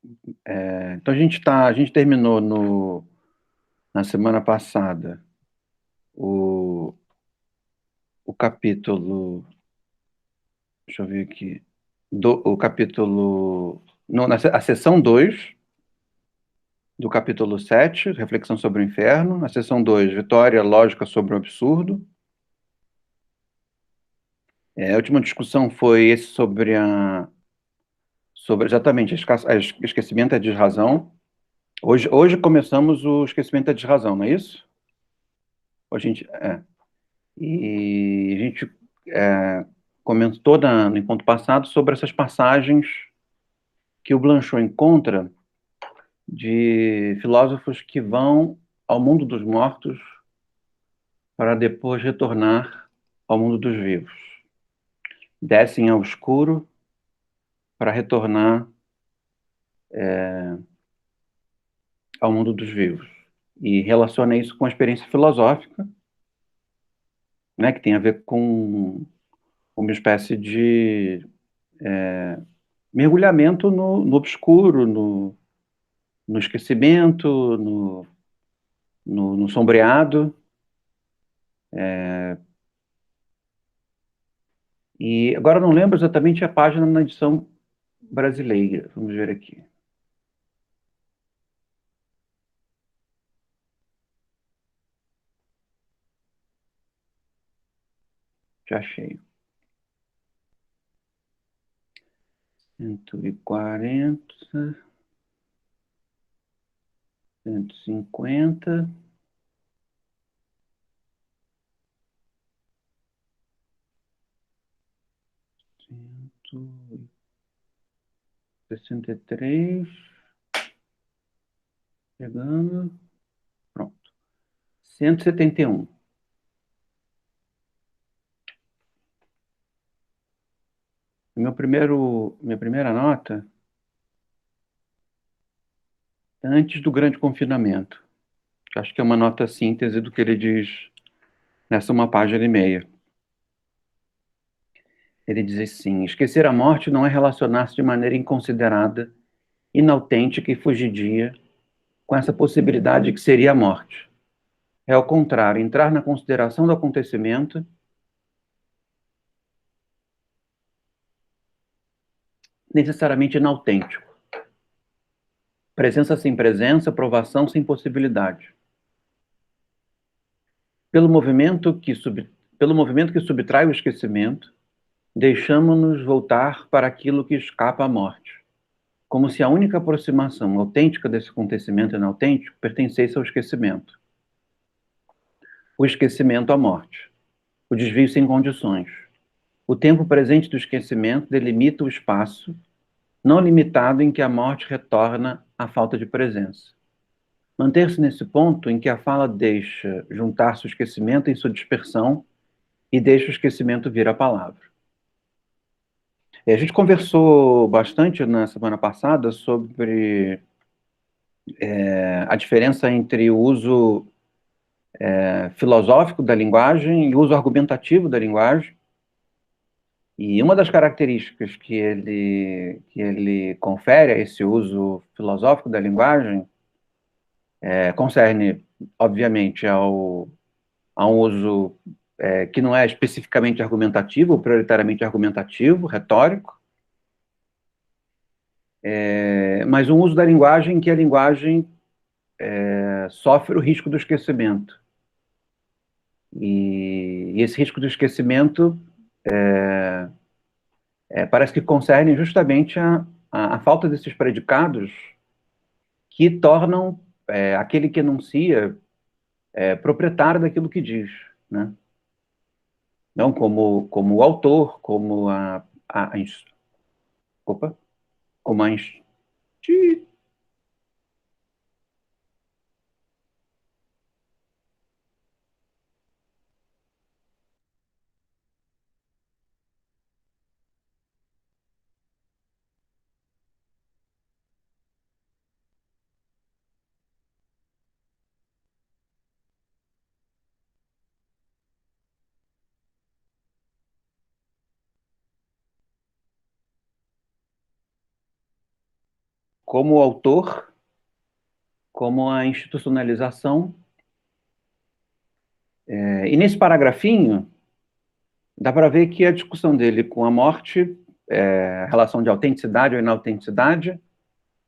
Então a gente terminou na semana passada o, o capítulo, deixa eu ver aqui, o capítulo, não, a sessão 2 do capítulo 7, Reflexão sobre o Inferno, a sessão 2, Vitória Lógica sobre o Absurdo. A última discussão foi esse sobre exatamente a esquecimento e a desrazão. Hoje começamos o esquecimento e a desrazão, não é isso? Hoje a gente, E a gente comentou no encontro passado sobre essas passagens que o Blanchot encontra de filósofos que vão ao mundo dos mortos para depois retornar ao mundo dos vivos. Descem ao escuro para retornar ao mundo dos vivos. E relaciona isso com a experiência filosófica, né, que tem a ver com uma espécie de mergulhamento no obscuro, no esquecimento, no sombreado. E agora eu não lembro exatamente a página na edição brasileira. Vamos ver aqui. Já achei. 140, 150. 163. Chegando. Pronto. 171. Minha primeira nota, antes do grande confinamento. Acho que é uma nota síntese do que ele diz nessa uma página e meia. Ele diz assim: esquecer a morte não é relacionar-se de maneira inconsiderada, inautêntica e fugidia com essa possibilidade que seria a morte. É, ao contrário, entrar na consideração do acontecimento necessariamente inautêntico. Presença sem presença, provação sem possibilidade. Pelo movimento que, pelo movimento que subtrai o esquecimento, deixamos-nos voltar para aquilo que escapa à morte, como se a única aproximação autêntica desse acontecimento inautêntico pertencesse ao esquecimento. O esquecimento à morte. O desvio sem condições. O tempo presente do esquecimento delimita o espaço não limitado em que a morte retorna à falta de presença. Manter-se nesse ponto em que a fala deixa juntar-se o esquecimento em sua dispersão e deixa o esquecimento vir à palavra. A gente conversou bastante na semana passada sobre a diferença entre o uso filosófico da linguagem e o uso argumentativo da linguagem. E uma das características que ele confere a esse uso filosófico da linguagem concerne, obviamente, a um uso que não é especificamente argumentativo, ou prioritariamente argumentativo, retórico, mas um uso da linguagem que a linguagem sofre o risco do esquecimento. E esse risco do esquecimento parece que concerne justamente a falta desses predicados que tornam aquele que enuncia proprietário daquilo que diz, né? Não como o autor, opa, como a como o autor, como a institucionalização. E nesse paragrafinho, dá para ver que a discussão dele com a morte, a relação de autenticidade ou inautenticidade,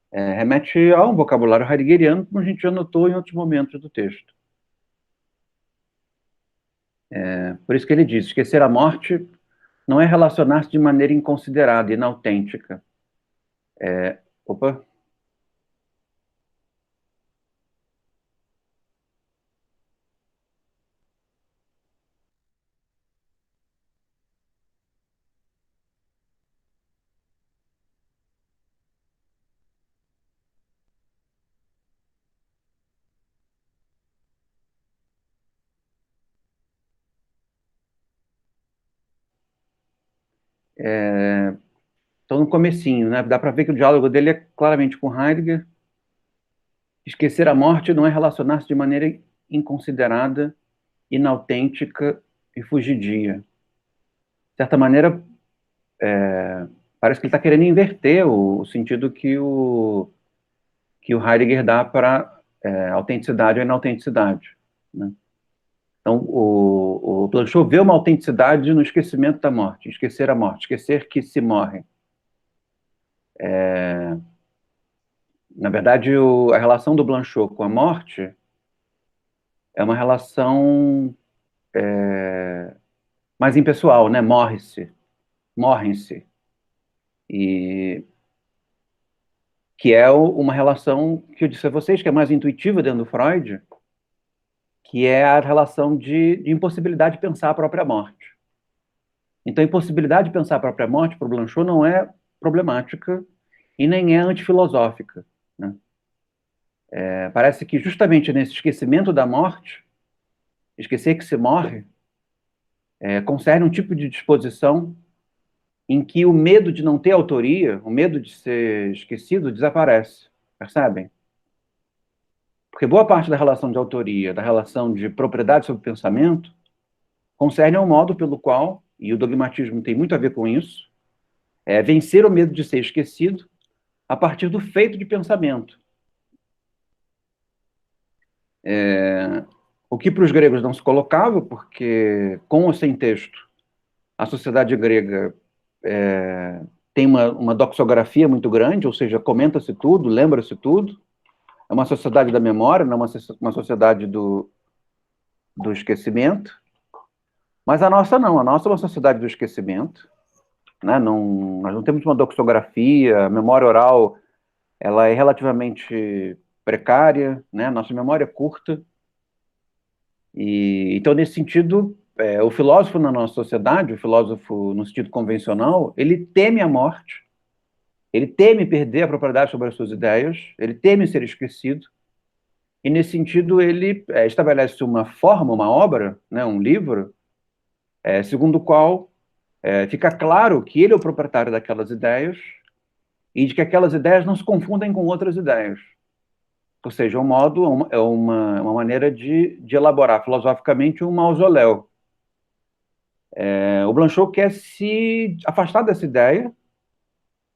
remete a um vocabulário heideggeriano, como a gente já notou em outros momentos do texto. Por isso que ele diz, esquecer a morte não é relacionar-se de maneira inconsiderada, inautêntica. Opa! Então, no comecinho, né, dá para ver que o diálogo dele é claramente com Heidegger. Esquecer a morte não é relacionar-se de maneira inconsiderada, inautêntica e fugidia. De certa maneira, parece que ele está querendo inverter o sentido que o Heidegger dá para autenticidade ou inautenticidade, né? Então, o Blanchot vê uma autenticidade no esquecimento da morte, esquecer a morte, esquecer que se morre. Na verdade, a relação do Blanchot com a morte é uma relação mais impessoal, né? Morre-se, morrem-se. E que é uma relação que eu disse a vocês que é mais intuitiva dentro do Freud, que é a relação de impossibilidade de pensar a própria morte. Então, a impossibilidade de pensar a própria morte para o Blanchot não é problemática e nem é antifilosófica, né? Parece que justamente nesse esquecimento da morte, esquecer que se morre, concerne um tipo de disposição em que o medo de não ter autoria, o medo de ser esquecido, desaparece. Percebem? Porque boa parte da relação de autoria, da relação de propriedade sobre o pensamento, concerne ao modo pelo qual, e o dogmatismo tem muito a ver com isso, vencer o medo de ser esquecido a partir do feito de pensamento. O que para os gregos não se colocava, porque com ou sem texto, a sociedade grega tem uma doxografia muito grande, ou seja, comenta-se tudo, lembra-se tudo. É uma sociedade da memória, não uma sociedade do esquecimento. Mas a nossa não, a nossa é uma sociedade do esquecimento, né? Não, nós não temos uma doxografia, a memória oral ela é relativamente precária, né? Nossa memória é curta. E, então, nesse sentido, o filósofo na nossa sociedade, o filósofo no sentido convencional, ele teme a morte, ele teme perder a propriedade sobre as suas ideias, ele teme ser esquecido, e nesse sentido ele estabelece uma forma, uma obra, né, um livro, segundo o qual fica claro que ele é o proprietário daquelas ideias e de que aquelas ideias não se confundem com outras ideias. Ou seja, um modo, é uma maneira de elaborar filosoficamente um mausoléu. O Blanchot quer se afastar dessa ideia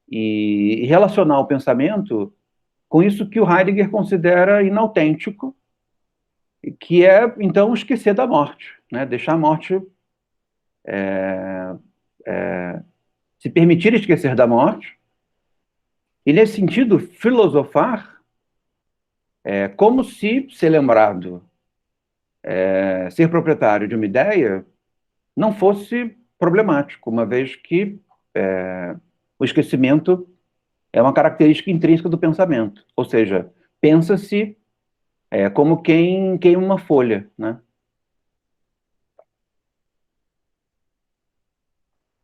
e relacionar o pensamento com isso que o Heidegger considera inautêntico, que é, então, esquecer da morte, né? Deixar a morte, se permitir esquecer da morte, e, nesse sentido, filosofar como se ser lembrado, ser proprietário de uma ideia, não fosse problemático, uma vez que o esquecimento é uma característica intrínseca do pensamento. Ou seja, pensa-se como quem queima uma folha, né?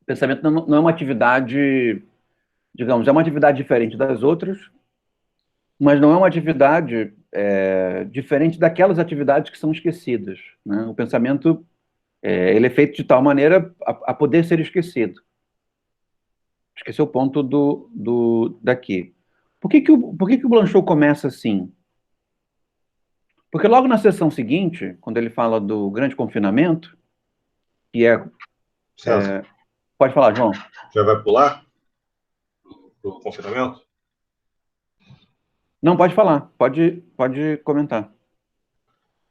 O pensamento não é uma atividade, digamos, é uma atividade diferente das outras, mas não é uma atividade diferente daquelas atividades que são esquecidas, né? O pensamento ele é feito de tal maneira a poder ser esquecido. Esqueci o ponto daqui. Por que o Blanchot começa assim? Porque logo na sessão seguinte, quando ele fala do grande confinamento, que pode falar, João. Já vai pular pro confinamento? Não, pode falar, pode comentar.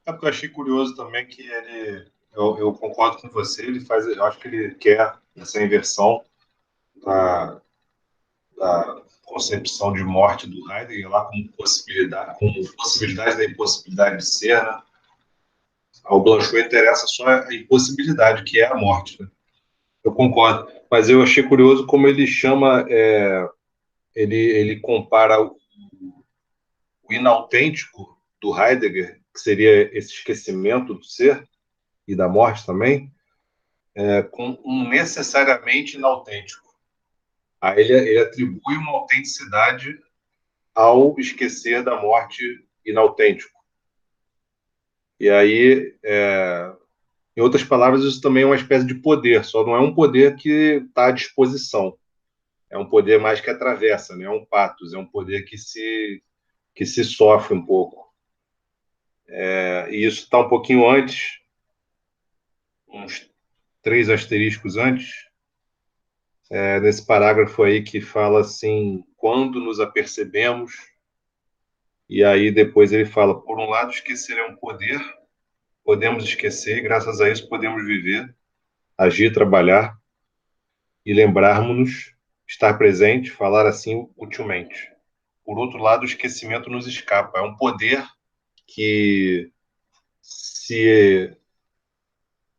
É porque eu achei curioso também que eu concordo com você, eu acho que ele quer essa inversão da concepção de morte do Heidegger lá como possibilidade da impossibilidade de ser, né? Ao Blanchot interessa só a impossibilidade, que é a morte, né? Eu concordo, mas eu achei curioso como ele chama, ele compara o inautêntico do Heidegger, que seria esse esquecimento do ser e da morte também, com um necessariamente inautêntico. Aí ele atribui uma autenticidade ao esquecer da morte inautêntico. E aí, em outras palavras, isso também é uma espécie de poder, só não é um poder que está à disposição. É um poder mais que atravessa, né? É um patos, é um poder que se sofre um pouco. E isso está um pouquinho antes, uns 3 asteriscos antes, nesse parágrafo aí que fala assim, quando nos apercebemos, e aí depois ele fala, por um lado, esquecer é um poder, podemos esquecer, e graças a isso podemos viver, agir, trabalhar e lembrarmos-nos, estar presente, falar assim utilmente. Por outro lado, o esquecimento nos escapa, é um poder que se,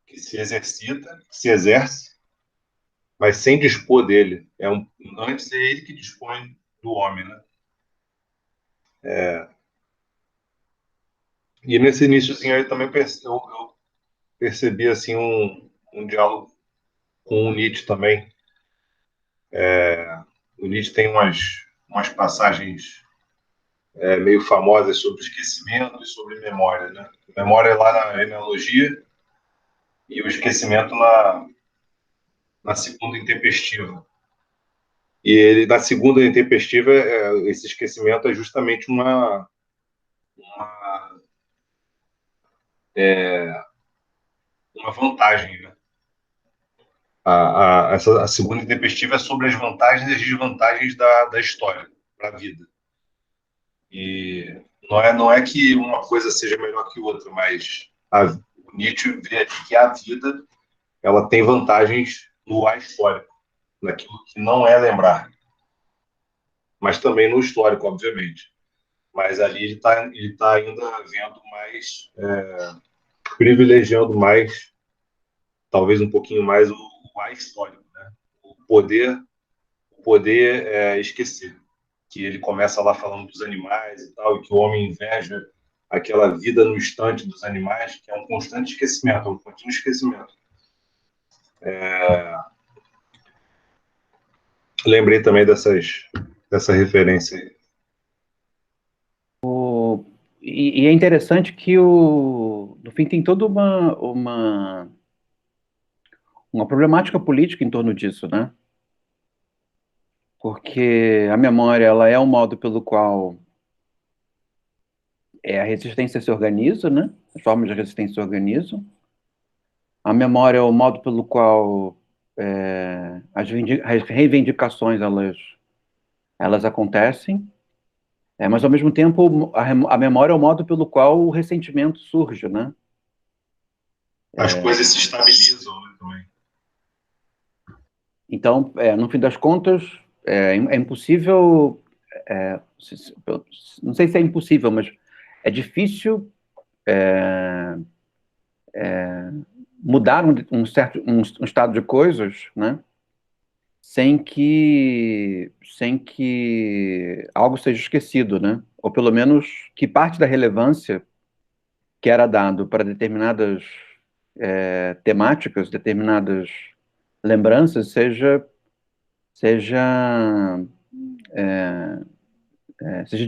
que se exercita, que se exerce, mas sem dispor dele. Antes é ele que dispõe do homem, né? E nesse iníciozinho aí também eu percebi assim um diálogo com o Nietzsche também. O Nietzsche tem umas passagens meio famosas sobre esquecimento e sobre memória, né? Memória é lá na genealogia e o esquecimento na segunda intempestiva. E ele, na segunda intempestiva, esse esquecimento é justamente uma vantagem, né? A segunda intempestiva é sobre as vantagens e as desvantagens da história para a vida. E não é que uma coisa seja melhor que outra, mas o Nietzsche vê que a vida ela tem vantagens no ahistórico, naquilo que não é lembrar, mas também no histórico, obviamente. Mas ali ele tá ainda vendo mais, privilegiando mais, talvez um pouquinho mais o ahistórico, né? O poder esquecer. Que ele começa lá falando dos animais e tal, e que o homem inveja aquela vida no instante dos animais, que é um constante esquecimento, um contínuo esquecimento. Lembrei também dessa referência aí. E é interessante que no fim tem toda uma problemática política em torno disso, né? Porque a memória ela é o modo pelo qual a resistência se organiza, né? As formas de resistência se organizam. A memória é o modo pelo qual as reivindicações elas acontecem. Mas ao mesmo tempo a memória é o modo pelo qual o ressentimento surge, né? As coisas se estabilizam, né, também. Então, no fim das contas, é impossível, é, não sei se é impossível, mas é difícil mudar um estado de coisas, né? Sem que algo seja esquecido, né? Ou pelo menos que parte da relevância que era dado para determinadas temáticas, determinadas lembranças, seja, seja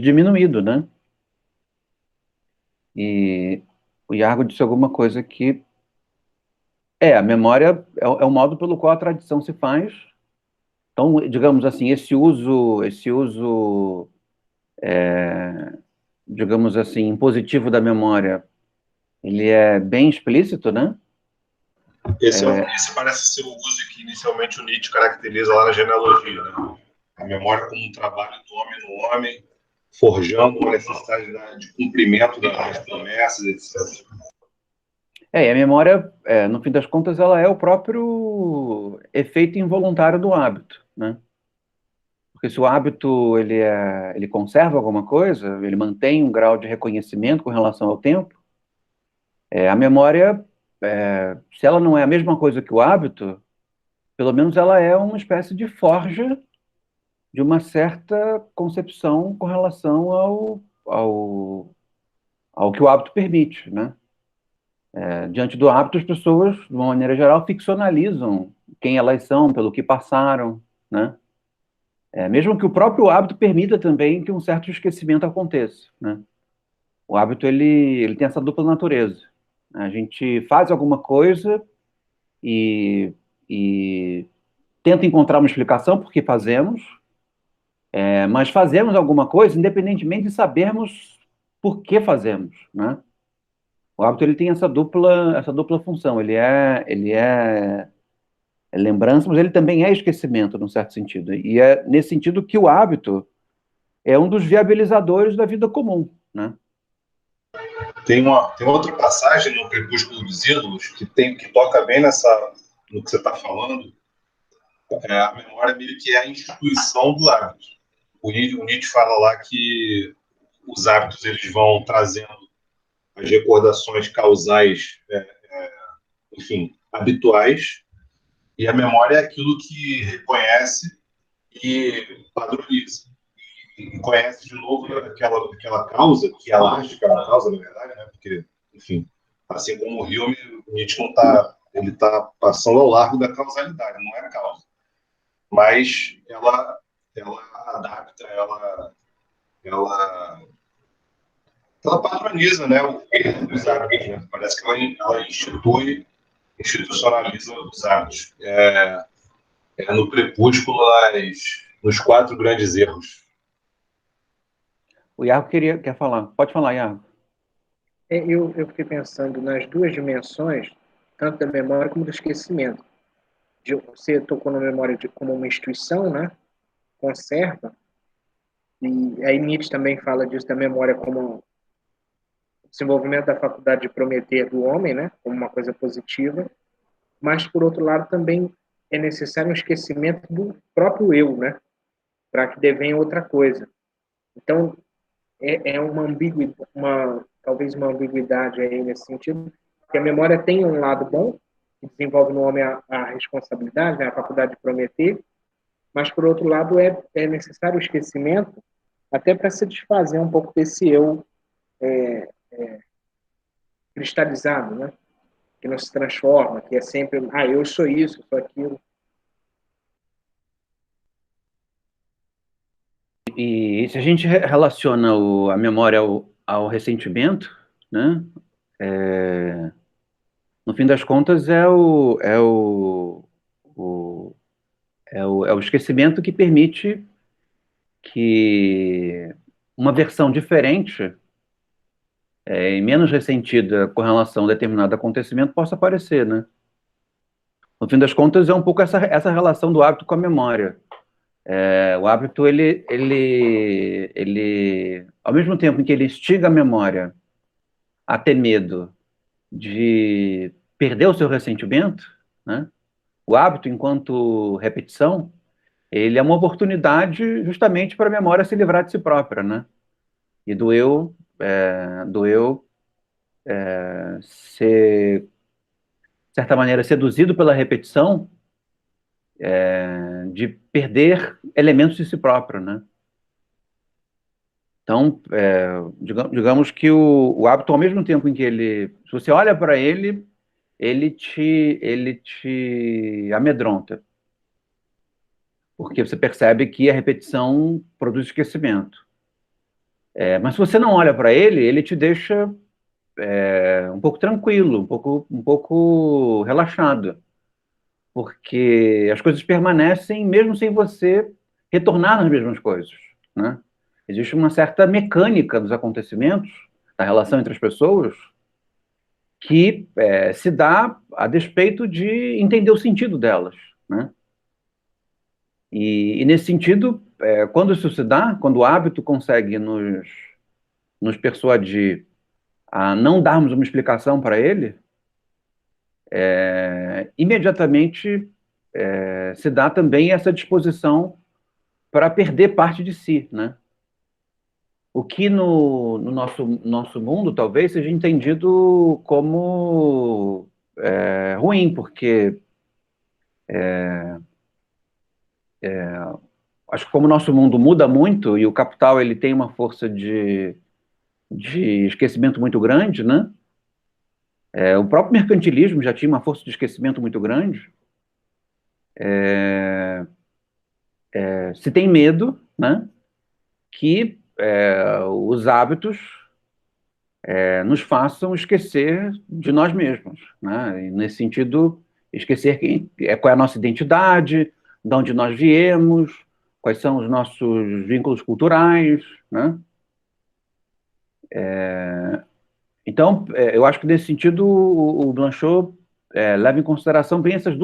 diminuído, né? E o Iargo disse alguma coisa que a memória é o modo pelo qual a tradição se faz. Então, digamos assim, esse uso, digamos assim, impositivo da memória, ele é bem explícito, né? Esse parece ser o uso que inicialmente o Nietzsche caracteriza lá na genealogia, né? A memória como um trabalho do homem no homem, forjando uma necessidade de cumprimento das promessas, etc. E a memória, no fim das contas, ela é o próprio efeito involuntário do hábito, né? Porque se o hábito ele conserva alguma coisa, ele mantém um grau de reconhecimento com relação ao tempo, a memória, se ela não é a mesma coisa que o hábito, pelo menos ela é uma espécie de forja de uma certa concepção com relação ao que o hábito permite, né? Diante do hábito, as pessoas, de uma maneira geral, ficcionalizam quem elas são, pelo que passaram, né? Mesmo que o próprio hábito permita também que um certo esquecimento aconteça, né? O hábito, ele tem essa dupla natureza. A gente faz alguma coisa e, e tenta encontrar uma explicação por que fazemos, mas fazemos alguma coisa independentemente de sabermos por que fazemos, né? O hábito, ele tem essa dupla função. Ele é lembrança, mas ele também é esquecimento, num certo sentido. E é nesse sentido que o hábito é um dos viabilizadores da vida comum, né? Tem outra passagem no Crepúsculo dos Ídolos que toca bem no que você está falando. A memória meio que é a instituição do hábito. O Nietzsche fala lá que os hábitos eles vão trazendo as recordações causais, enfim, habituais, e a memória é aquilo que reconhece e padroniza. E conhece de novo aquela causa, que ela acha que é uma causa, na verdade, né? Porque, enfim, assim como o Hume, o Nietzsche não ele está passando ao largo da causalidade, não é a causa. Mas ela adapta, ela padroniza, né, os hábitos, né? Parece que ela institucionaliza os hábitos. No Crepúsculo, nos quatro grandes erros. O Iago quer falar. Pode falar, Iago. Eu fiquei pensando nas duas dimensões, tanto da memória como do esquecimento. Você tocou na memória como uma instituição, né? Conserva. E aí Nietzsche também fala disso, da memória como o desenvolvimento da faculdade de prometer do homem, né? Como uma coisa positiva. Mas, por outro lado, também é necessário um esquecimento do próprio eu, né? Para que devenha outra coisa. Então, é uma ambiguidade, talvez uma ambiguidade aí nesse sentido, que a memória tem um lado bom, que desenvolve no homem a responsabilidade, né, a faculdade de prometer, mas, por outro lado, é necessário o esquecimento até para se desfazer um pouco desse eu cristalizado, né, que não se transforma, que é sempre, eu sou isso, sou aquilo. E se a gente relaciona a memória ao ressentimento, né? No fim das contas, é o esquecimento que permite que uma versão diferente e menos ressentida com relação a determinado acontecimento possa aparecer, né? No fim das contas, é um pouco essa relação do hábito com a memória. O hábito, ele, ao mesmo tempo em que ele instiga a memória a ter medo de perder o seu ressentimento, né? O hábito, enquanto repetição, ele é uma oportunidade justamente para a memória se livrar de si própria, né? E do eu ser, de certa maneira, seduzido pela repetição, de perder elementos de si próprio, né? Então, digamos que o hábito, ao mesmo tempo em que se você olha para ele te amedronta, porque você percebe que a repetição produz esquecimento. Mas se você não olha para ele te deixa um pouco tranquilo, um pouco relaxado, porque as coisas permanecem mesmo sem você retornar nas mesmas coisas, né? Existe uma certa mecânica dos acontecimentos, da relação entre as pessoas, que se dá a despeito de entender o sentido delas, né? E nesse sentido, quando isso se dá, quando o hábito consegue nos persuadir a não darmos uma explicação para ele, imediatamente se dá também essa disposição para perder parte de si, né? O que no nosso mundo talvez seja entendido como ruim, porque acho que como o nosso mundo muda muito e o capital ele tem uma força de esquecimento muito grande, né? O próprio mercantilismo já tinha uma força de esquecimento muito grande. Se tem medo, né, que os hábitos nos façam esquecer de nós mesmos, né? E nesse sentido, esquecer qual é a nossa identidade, de onde nós viemos, quais são os nossos vínculos culturais, né? Então, eu acho que nesse sentido o Blanchot leva em consideração bem essas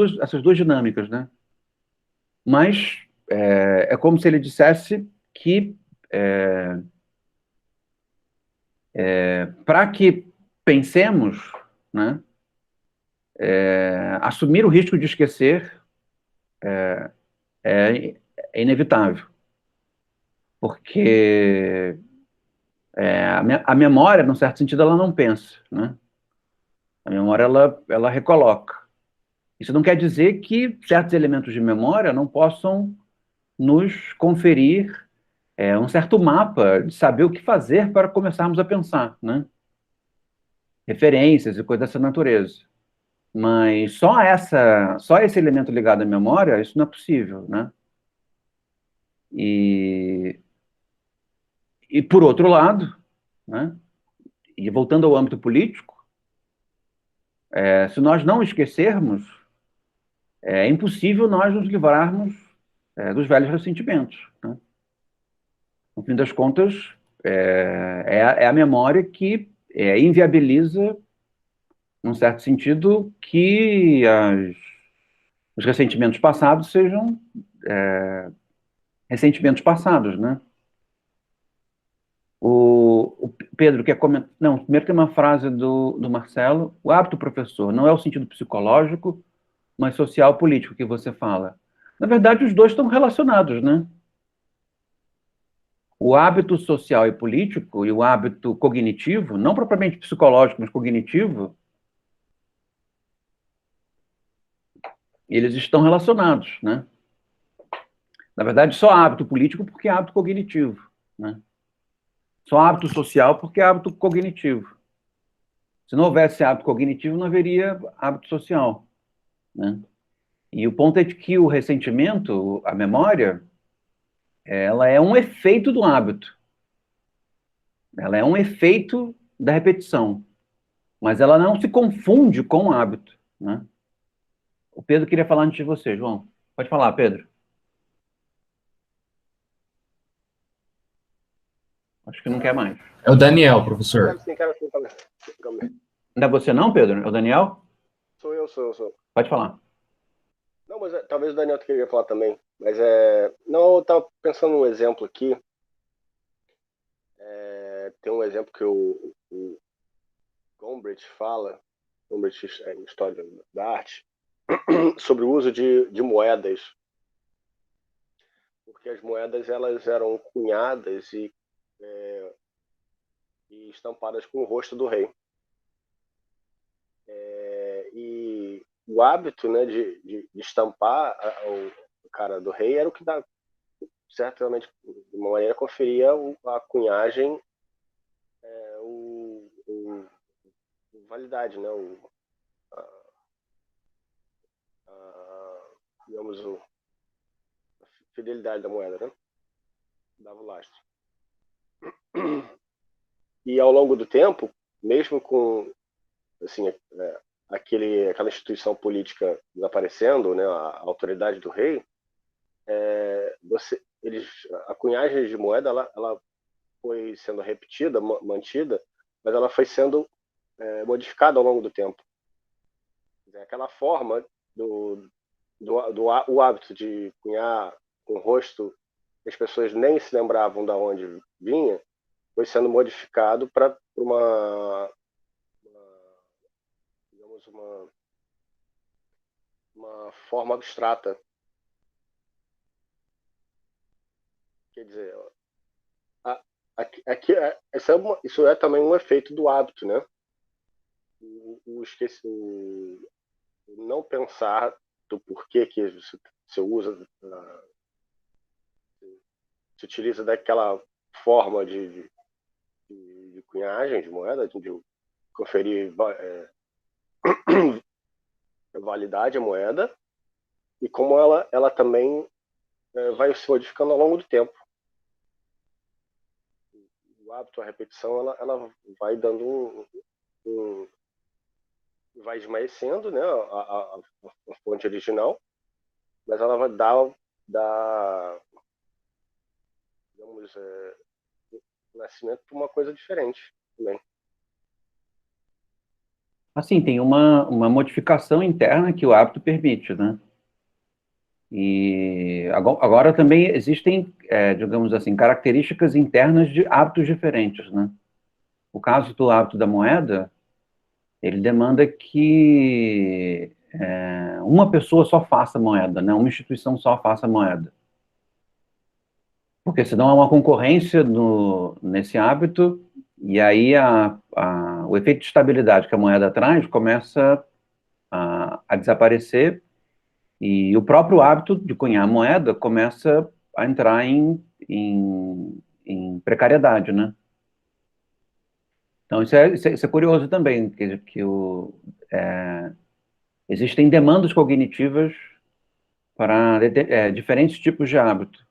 duas dinâmicas, né? Mas é como se ele dissesse que para que pensemos, né, assumir o risco de esquecer é inevitável, porque a memória, num certo sentido, ela não pensa, né? A memória, ela recoloca. Isso não quer dizer que certos elementos de memória não possam nos conferir um certo mapa de saber o que fazer para começarmos a pensar, né? Referências e coisas dessa natureza. Mas só esse elemento ligado à memória, isso não é possível, né? E por outro lado, né? E voltando ao âmbito político, se nós não esquecermos, é impossível nós nos livrarmos dos velhos ressentimentos, né? No fim das contas, é a memória que inviabiliza, num certo sentido, que os ressentimentos passados sejam ressentimentos passados, né? O Pedro quer comentar. Não, primeiro tem uma frase do Marcelo. O hábito, professor, não é o sentido psicológico, mas social político que você fala. Na verdade, os dois estão relacionados, né? O hábito social e político e o hábito cognitivo, não propriamente psicológico, mas cognitivo, eles estão relacionados, né? Na verdade, só hábito político porque é hábito cognitivo, né? Só hábito social porque é hábito cognitivo. Se não houvesse hábito cognitivo, não haveria hábito social, né? E o ponto é de que o ressentimento, a memória, ela é um efeito do hábito. Ela é um efeito da repetição. Mas ela não se confunde com o hábito, né? O Pedro queria falar antes de você, João. Pode falar, Pedro. Acho que não quer mais. É o Daniel, professor. Quero sim, calma. Não é você não, Pedro? É o Daniel? Sou eu. Pode falar. Não, mas talvez o Daniel queria falar também. Mas não, eu estava pensando num exemplo aqui. Tem um exemplo que o Gombrich fala, Gombrich em História da Arte, sobre o uso de moedas. Porque as moedas elas eram cunhadas e estampadas com o rosto do rei. E o hábito, né, de estampar o cara do rei era o que certamente, de uma maneira, conferia a cunhagem, validade, né, digamos, a fidelidade da moeda, né, dava o lastro. E ao longo do tempo, mesmo com assim, aquela instituição política desaparecendo, né, a autoridade do rei, a cunhagem de moeda ela foi sendo repetida, mantida, mas ela foi sendo modificada ao longo do tempo. Aquela forma o hábito de cunhar um rosto que as pessoas nem se lembravam de onde vinha, foi sendo modificado para digamos, uma forma abstrata. Quer dizer, isso é também um efeito do hábito, né? O não pensar do porquê que você usa, se utiliza daquela forma de cunhagem de moeda, de conferir validade à moeda, e como ela também vai se modificando ao longo do tempo. O hábito, a repetição, ela vai dando vai esmaecendo, né, a fonte original, mas ela vai dar digamos, nascimento para uma coisa diferente também. Assim, tem uma modificação interna que o hábito permite, né? E agora também existem, digamos assim, características internas de hábitos diferentes, né? O caso do hábito da moeda, ele demanda que uma pessoa só faça moeda, né? Uma instituição só faça moeda. Porque senão há uma concorrência nesse hábito, e aí o efeito de estabilidade que a moeda traz começa a desaparecer, e o próprio hábito de cunhar a moeda começa a entrar em precariedade, né? Então, isso é curioso também, que existem demandas cognitivas para diferentes tipos de hábito.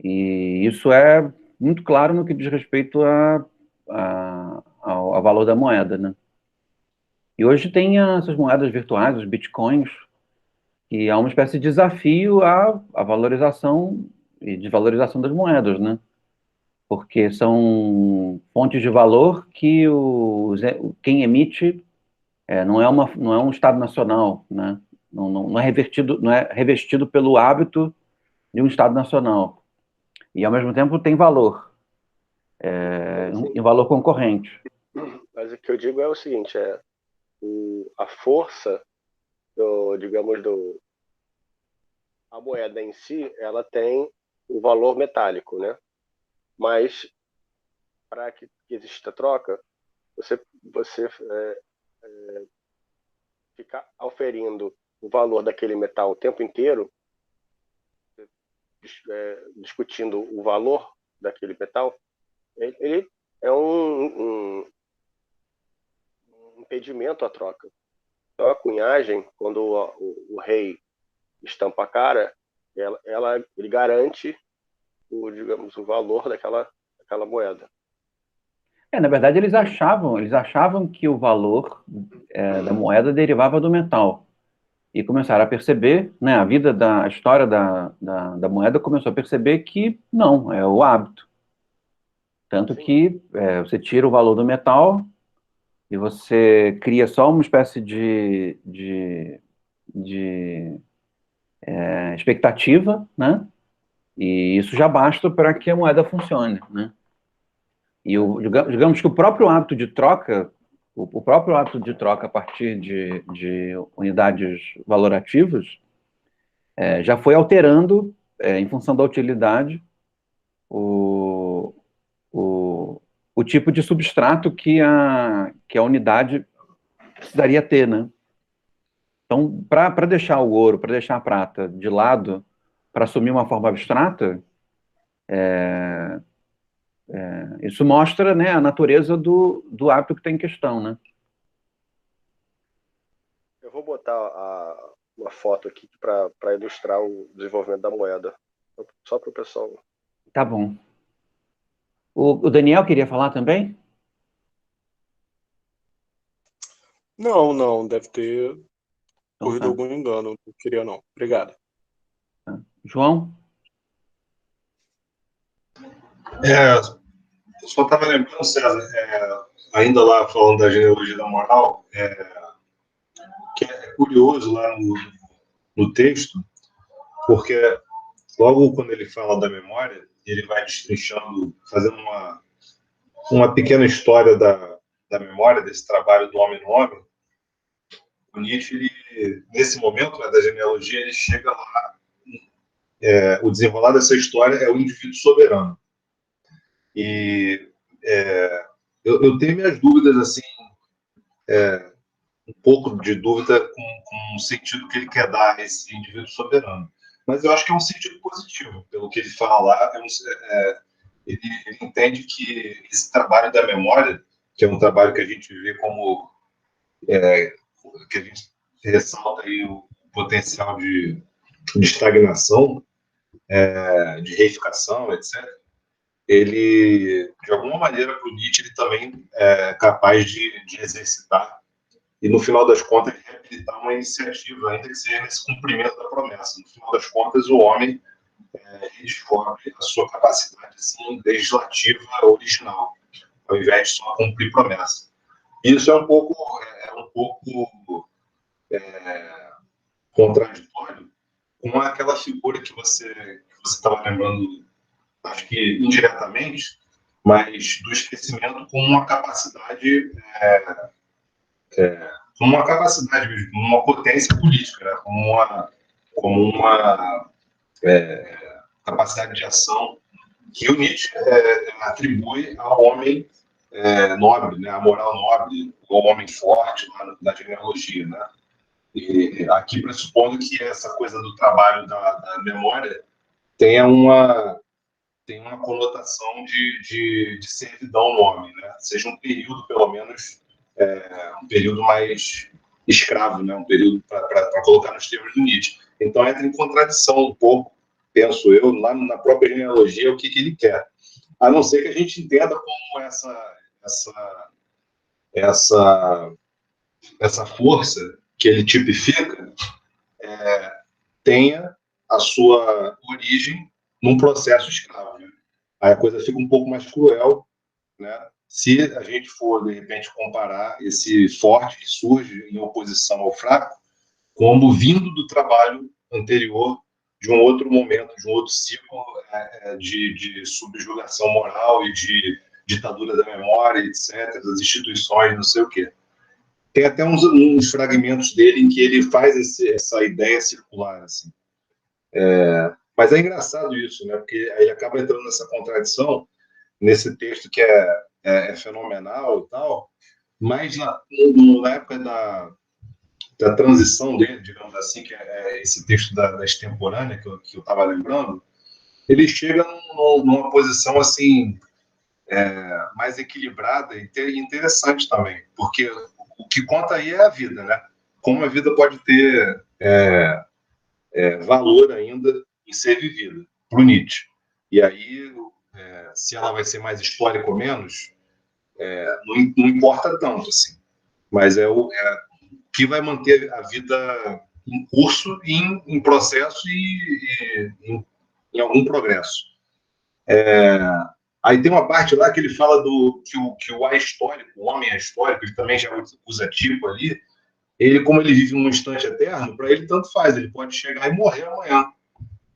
E isso é muito claro no que diz respeito ao valor da moeda, né? E hoje tem essas moedas virtuais, os bitcoins, que há uma espécie de desafio à valorização e desvalorização das moedas, né? Porque são fontes de valor que quem emite não é um Estado nacional, né? Não é revestido pelo hábito de um Estado nacional. E, ao mesmo tempo, tem valor, em valor concorrente. Mas o que eu digo é o seguinte, a força, digamos, a moeda em si, ela tem o valor metálico, né? Mas, para que exista troca, você ficar auferindo o valor daquele metal o tempo inteiro, discutindo o valor daquele metal, ele é um impedimento à troca. Então, a cunhagem, quando o rei estampa a cara, ele garante digamos, o valor daquela moeda. Na verdade, eles achavam que o valor da moeda derivava do metal. E começaram a perceber, né, a história da moeda começou a perceber que não, é o hábito. Tanto que você tira o valor do metal e você cria só uma espécie de expectativa, né? E isso já basta para que a moeda funcione, né? E digamos que o próprio hábito de troca, a partir de unidades valorativas, já foi alterando, em função da utilidade, o tipo de substrato que a unidade precisaria ter, né? Então, para deixar o ouro, para deixar a prata de lado, para assumir uma forma abstrata, isso mostra, né, a natureza do hábito que está em questão, né? Eu vou botar uma foto aqui para ilustrar o desenvolvimento da moeda, só para o pessoal. Tá bom. O Daniel queria falar também? Não, deve ter corrido tá. algum engano. Não queria, não. Obrigado. João? Eu só estava lembrando, César, ainda lá falando da genealogia da moral, que é curioso lá no texto, porque logo quando ele fala da memória, ele vai destrinchando, fazendo uma pequena história da memória, desse trabalho do homem no homem. O Nietzsche, nesse momento, né, da genealogia, ele chega lá, o desenrolar dessa história é o indivíduo soberano. E eu tenho minhas dúvidas, assim, um pouco de dúvida com o sentido que ele quer dar a esse indivíduo soberano. Mas eu acho que é um sentido positivo, pelo que ele fala lá. Ele entende que esse trabalho da memória, que é um trabalho que a gente vê como que a gente ressalta aí o potencial de estagnação, de reificação, etc. Ele, de alguma maneira, para o Nietzsche, ele também é capaz de exercitar e, no final das contas, reabilitar uma iniciativa, ainda que seja nesse cumprimento da promessa. No final das contas, o homem redescobre a sua capacidade assim, legislativa original, ao invés de só cumprir promessa. Isso é um pouco contraditório com aquela figura que você estava lembrando, acho que indiretamente, mas do esquecimento como uma capacidade mesmo, como uma potência política, né? como uma capacidade de ação que o Nietzsche atribui ao homem nobre, né? A moral nobre, ao homem forte lá da genealogia, né? E aqui pressupondo que essa coisa do trabalho da memória tenha uma conotação de servidão no homem, né? Seja um período, pelo menos, um período mais escravo, né? Um período para colocar nos termos do Nietzsche. Então entra em contradição um pouco, penso eu, lá na própria genealogia, o que ele quer. A não ser que a gente entenda como essa força que ele tipifica tenha a sua origem num processo escravo. Né? Aí a coisa fica um pouco mais cruel, né? Se a gente for, de repente, comparar esse forte que surge em oposição ao fraco como vindo do trabalho anterior, de um outro momento, de um outro ciclo de subjugação moral e de ditadura da memória, etc., das instituições, não sei o quê. Tem até uns fragmentos dele em que ele faz essa ideia circular, assim. Mas é engraçado isso, né? Porque aí acaba entrando nessa contradição, nesse texto que é fenomenal e tal, mas na época da transição dele, digamos assim, que é esse texto da extemporânea que eu estava lembrando, ele chega numa posição assim mais equilibrada e interessante também, porque o que conta aí é a vida, né? Como a vida pode ter valor ainda em ser vivida, para o Nietzsche. E aí, se ela vai ser mais histórica ou menos, não importa tanto, assim. Mas é o que vai manter a vida em curso, em processo e em algum progresso. Aí tem uma parte lá que ele fala que o ahistórico, o homem ahistórico, ele também já usa tipo ali, como ele vive num instante eterno, para ele tanto faz, ele pode chegar e morrer amanhã,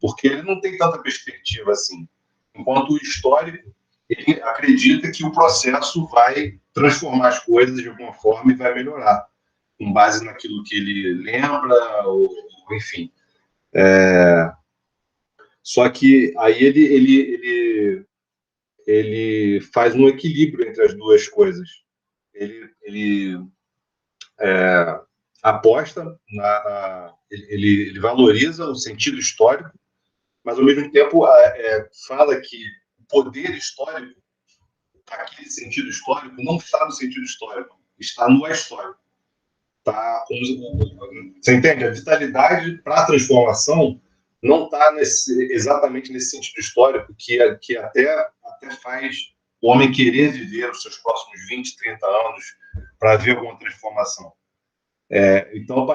porque ele não tem tanta perspectiva assim. Enquanto o histórico, ele acredita que o processo vai transformar as coisas de alguma forma e vai melhorar, com base naquilo que ele lembra, ou enfim. Só que aí ele faz um equilíbrio entre as duas coisas. Ele aposta, ele valoriza o sentido histórico, mas, ao mesmo tempo, fala que o poder histórico, aquele sentido histórico, não está no sentido histórico, está no histórico. Tá, você entende? A vitalidade para a transformação não está exatamente nesse sentido histórico que até faz o homem querer viver os seus próximos 20, 30 anos para ver alguma transformação. Então,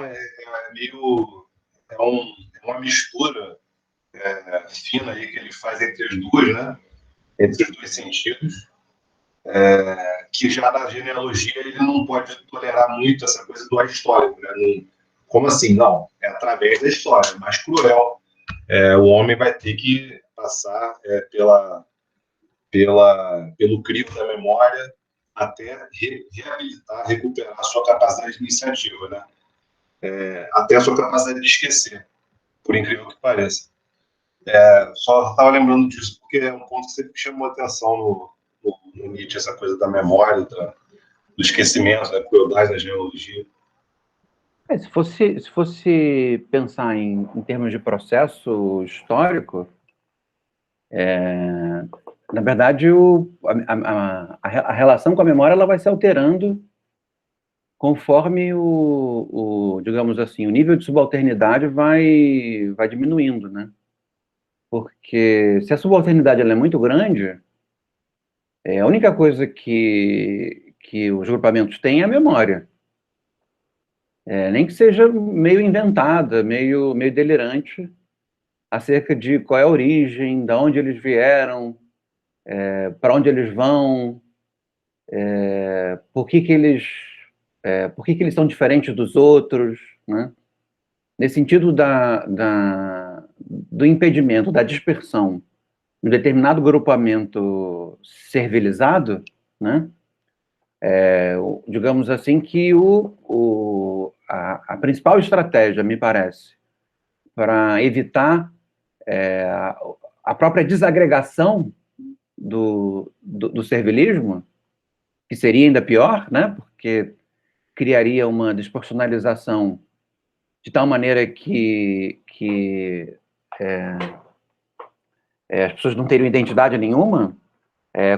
é uma mistura fina aí que ele faz entre as duas, né? Entre os dois sentidos, que já na genealogia ele não pode tolerar muito essa coisa do ahistórico, né? Como assim? Não, é através da história, mais cruel. o homem vai ter que passar pelo crivo da memória até reabilitar, recuperar a sua capacidade de iniciativa, né? Até a sua capacidade de esquecer, por incrível que pareça. Só estava lembrando disso porque é um ponto que sempre me chamou a atenção no Nietzsche, essa coisa da memória, do esquecimento, da crueldade da genealogia. Se fosse pensar em termos de processo histórico, na verdade, a relação com a memória ela vai se alterando conforme digamos assim, o nível de subalternidade vai diminuindo, né? Porque se a subalternidade ela é muito grande, a única coisa que os grupamentos têm é a memória. Nem que seja meio inventada, meio delirante, acerca de qual é a origem, de onde eles vieram, para onde eles vão, por que eles são diferentes dos outros, né? Nesse sentido do impedimento, da dispersão de um determinado grupamento servilizado, né? Digamos assim que a principal estratégia, me parece, para evitar a própria desagregação do servilismo, que seria ainda pior, né? Porque criaria uma despersonalização de tal maneira que as pessoas não teriam identidade nenhuma,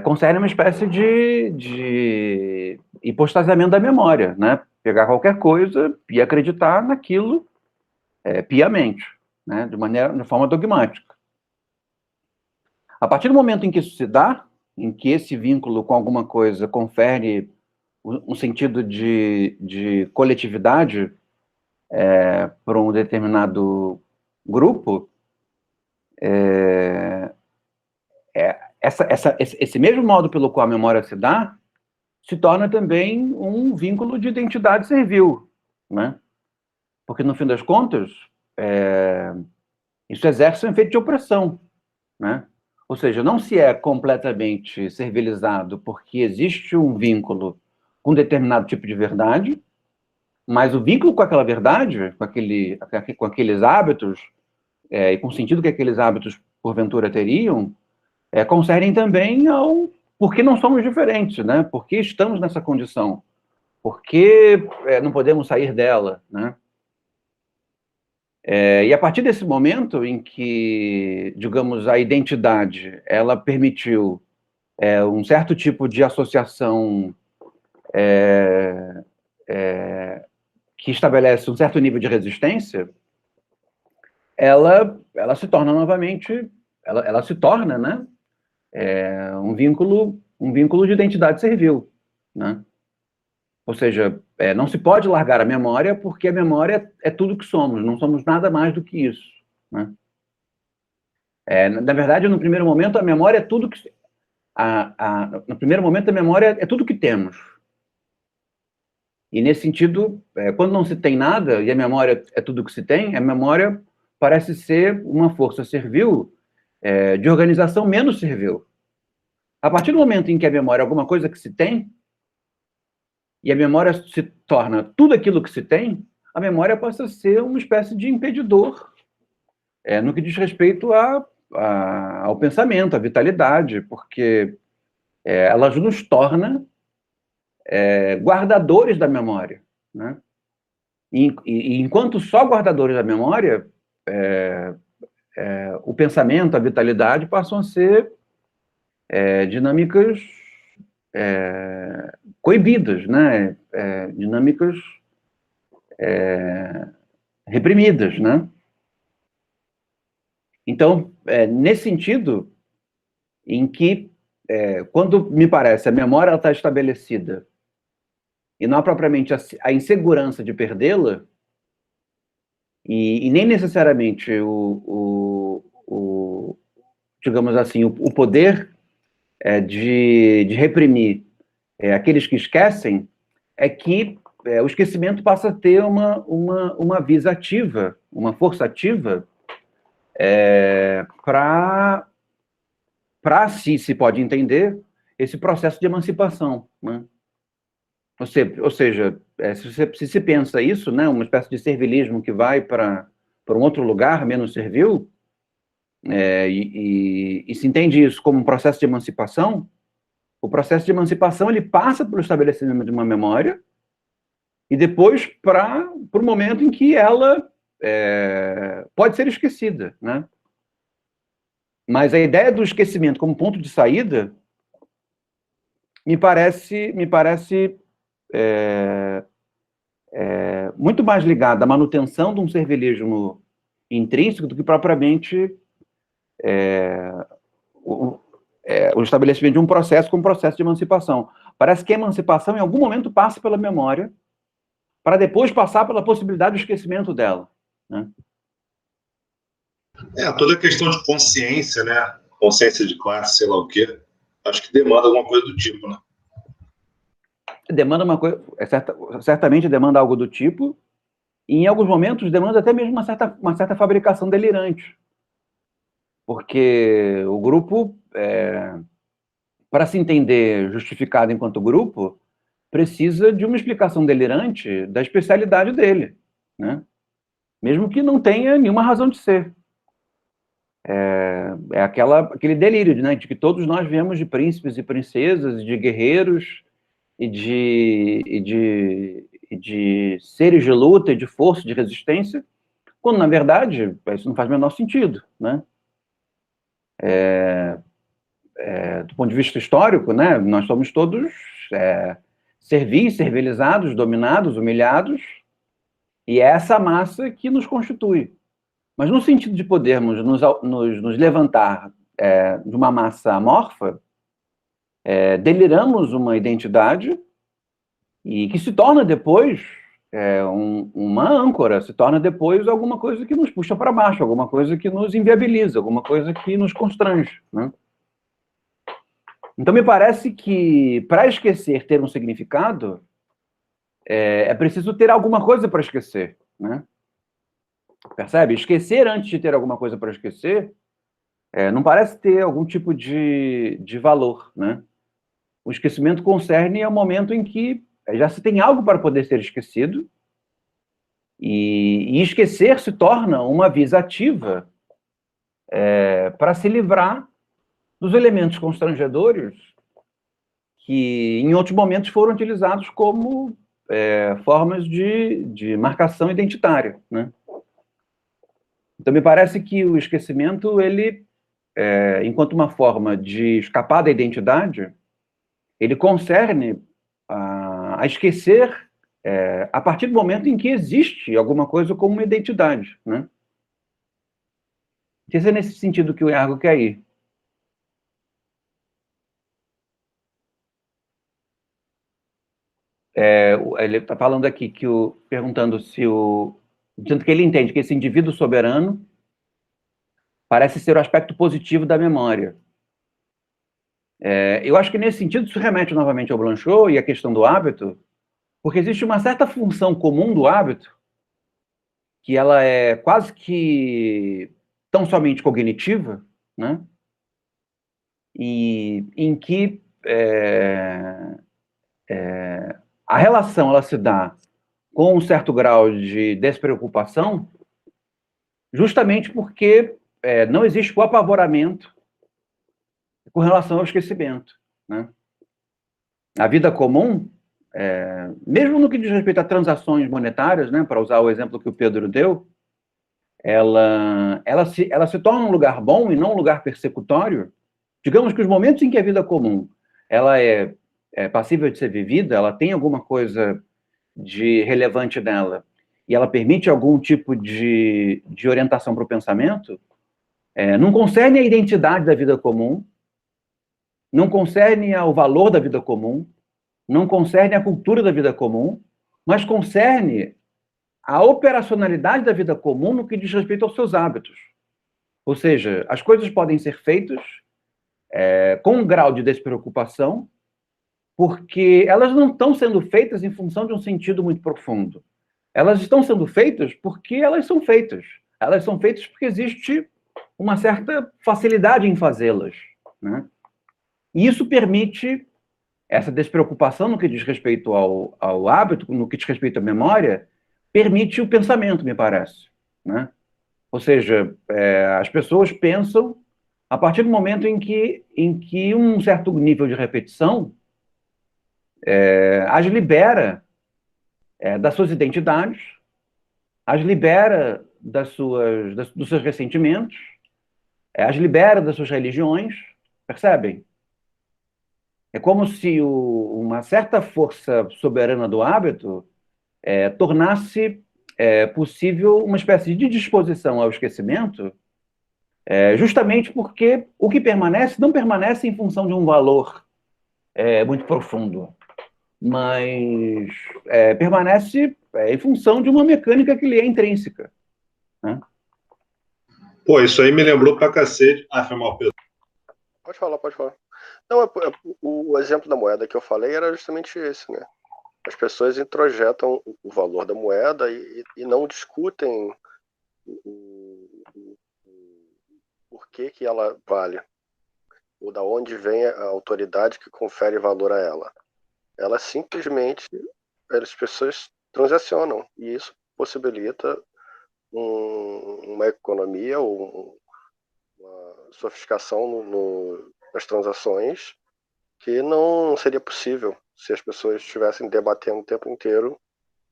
concerne uma espécie de hipostasiamento da memória, né? Pegar qualquer coisa e acreditar naquilo piamente, né? De forma dogmática. A partir do momento em que isso se dá, em que esse vínculo com alguma coisa confere um sentido de coletividade para um determinado grupo, esse mesmo modo pelo qual a memória se dá se torna também um vínculo de identidade servil, né? Porque, no fim das contas, isso exerce um efeito de opressão, né? Ou seja, não se é completamente servilizado porque existe um vínculo com um determinado tipo de verdade, mas o vínculo com aquela verdade, com aqueles hábitos, e com o sentido que aqueles hábitos, porventura, teriam, concernem também ao por que não somos diferentes, né? Por que estamos nessa condição? Por que não podemos sair dela, né? E a partir desse momento em que, digamos, a identidade, ela permitiu um certo tipo de associação que estabelece um certo nível de resistência, ela se torna novamente, ela se torna, né, um vínculo de identidade servil, né? Ou seja, não se pode largar a memória porque a memória é tudo que somos, não somos nada mais do que isso, né? Na verdade, no primeiro momento, a memória é tudo que... no primeiro momento, a memória é tudo que temos. E, nesse sentido, quando não se tem nada e a memória é tudo que se tem, a memória parece ser uma força servil de organização menos servil. A partir do momento em que a memória é alguma coisa que se tem, e a memória se torna tudo aquilo que se tem, a memória passa a ser uma espécie de impedidor no que diz respeito ao pensamento, à vitalidade, porque ela nos torna guardadores da memória, né? E enquanto só guardadores da memória, o pensamento, a vitalidade passam a ser dinâmicas coibidas, né? Dinâmicas reprimidas, né? Então, nesse sentido, em que, quando me parece a memória está estabelecida e não há propriamente a insegurança de perdê-la, e nem necessariamente digamos assim, o poder de reprimir aqueles que esquecem, é que o esquecimento passa a ter uma vis ativa, uma força ativa, para se pode entender esse processo de emancipação, né? Ou seja, se se pensa isso, né, uma espécie de servilismo que vai para um outro lugar menos servil, e se entende isso como um processo de emancipação, o processo de emancipação ele passa pelo estabelecimento de uma memória e depois para o momento em que ela pode ser esquecida, né? Mas a ideia do esquecimento como ponto de saída me parece muito mais ligada à manutenção de um servilismo intrínseco do que propriamente o estabelecimento de um processo como processo de emancipação. Parece que a emancipação, em algum momento, passa pela memória, para depois passar pela possibilidade do esquecimento dela, né? Toda a questão de consciência, né? Consciência de classe, sei lá o quê. Acho que demanda alguma coisa do tipo, né? Demanda uma coisa, certamente demanda algo do tipo, e em alguns momentos demanda até mesmo uma certa fabricação delirante. Porque o grupo, para se entender justificado enquanto grupo, precisa de uma explicação delirante da especialidade dele, né? Mesmo que não tenha nenhuma razão de ser. Aquele delírio, né, de que todos nós viemos de príncipes e princesas, de guerreiros, e de seres de luta, e de força, de resistência, quando, na verdade, isso não faz o menor sentido, né? Do ponto de vista histórico, né, nós somos todos servis, servilizados, dominados, humilhados, e é essa massa que nos constitui. Mas no sentido de podermos nos levantar de uma massa amorfa, deliramos uma identidade e que se torna depois uma âncora, se torna depois alguma coisa que nos puxa para baixo, alguma coisa que nos inviabiliza, alguma coisa que nos constrange, né? Então, me parece que, para esquecer ter um significado, é preciso ter alguma coisa para esquecer, né? Percebe? Esquecer antes de ter alguma coisa para esquecer não parece ter algum tipo de valor, né? O esquecimento concerne ao momento em que já se tem algo para poder ser esquecido, e esquecer se torna uma visativa para se livrar dos elementos constrangedores que, em outros momentos, foram utilizados como formas de marcação identitária, né? Então, me parece que o esquecimento, ele, enquanto uma forma de escapar da identidade, ele concerne a esquecer a partir do momento em que existe alguma coisa como uma identidade, né? Esse é nesse sentido que o Iago quer ir. Ele está falando aqui perguntando dizendo que ele entende que esse indivíduo soberano parece ser o aspecto positivo da memória. Eu acho que nesse sentido isso remete novamente ao Blanchot e à questão do hábito, porque existe uma certa função comum do hábito, que ela é quase que tão somente cognitiva, né? E em que a relação ela se dá com um certo grau de despreocupação, justamente porque não existe o apavoramento com relação ao esquecimento, né? A vida comum, mesmo no que diz respeito a transações monetárias, né, para usar o exemplo que o Pedro deu, ela se torna um lugar bom e não um lugar persecutório. Digamos que os momentos em que a vida comum ela é passível de ser vivida, ela tem alguma coisa de relevante nela, e ela permite algum tipo de orientação para o pensamento, não concerne a identidade da vida comum, não concerne ao valor da vida comum, não concerne a cultura da vida comum, mas concerne a operacionalidade da vida comum no que diz respeito aos seus hábitos. Ou seja, as coisas podem ser feitas com um grau de despreocupação, porque elas não estão sendo feitas em função de um sentido muito profundo. Elas estão sendo feitas porque elas são feitas. Elas são feitas porque existe uma certa facilidade em fazê-las, né? E isso permite essa despreocupação no que diz respeito ao hábito, no que diz respeito à memória, permite o pensamento, me parece, né? Ou seja, as pessoas pensam a partir do momento em que um certo nível de repetição as libera das suas identidades, as libera dos seus ressentimentos, as libera das suas religiões, percebem? É como se uma certa força soberana do hábito tornasse possível uma espécie de disposição ao esquecimento, justamente porque o que permanece não permanece em função de um valor muito profundo, mas permanece em função de uma mecânica que lhe é intrínseca, né? Pô, isso aí me lembrou pra cacete. Ah, foi mal, Pedro. Pode falar, pode falar. Não, o exemplo da moeda que eu falei era justamente esse, né? As pessoas introjetam o valor da moeda e não discutem o por que ela vale, ou da onde vem a autoridade que confere valor a ela. Ela simplesmente, as pessoas transacionam, e isso possibilita uma economia ou uma sofisticação nas transações que não seria possível se as pessoas estivessem debatendo o tempo inteiro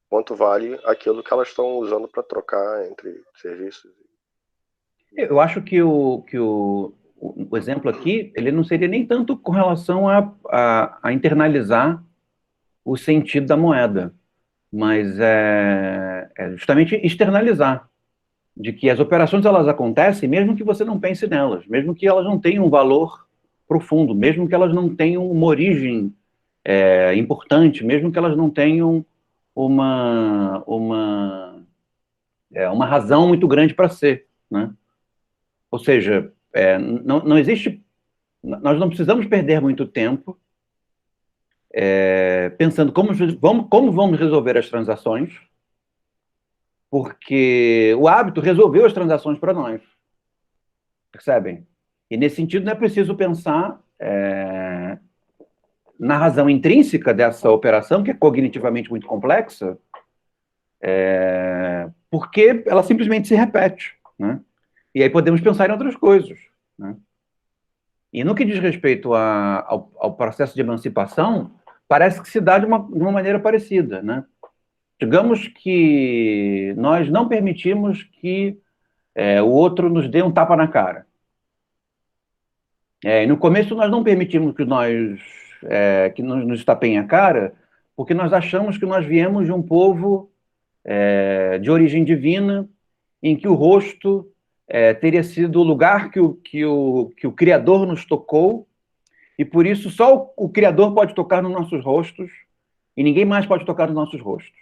quanto vale aquilo que elas estão usando para trocar entre serviços. Eu acho que o exemplo aqui, ele não seria nem tanto com relação a internalizar o sentido da moeda, mas é justamente externalizar, de que as operações elas acontecem mesmo que você não pense nelas, mesmo que elas não tenham um valor profundo, mesmo que elas não tenham uma origem importante, mesmo que elas não tenham uma razão muito grande para ser, né? Ou seja, não existe, nós não precisamos perder muito tempo pensando como vamos resolver as transações, porque o hábito resolveu as transações para nós, percebem? E nesse sentido não é preciso pensar na razão intrínseca dessa operação, que é cognitivamente muito complexa, porque ela simplesmente se repete, né? E aí podemos pensar em outras coisas, né? E no que diz respeito ao processo de emancipação, parece que se dá de uma maneira parecida, né? Digamos que nós não permitimos que o outro nos dê um tapa na cara. E no começo nós não permitimos que nos tapem a cara, porque nós achamos que nós viemos de um povo de origem divina, em que o rosto teria sido o lugar que o Criador nos tocou, e por isso só o Criador pode tocar nos nossos rostos, e ninguém mais pode tocar nos nossos rostos.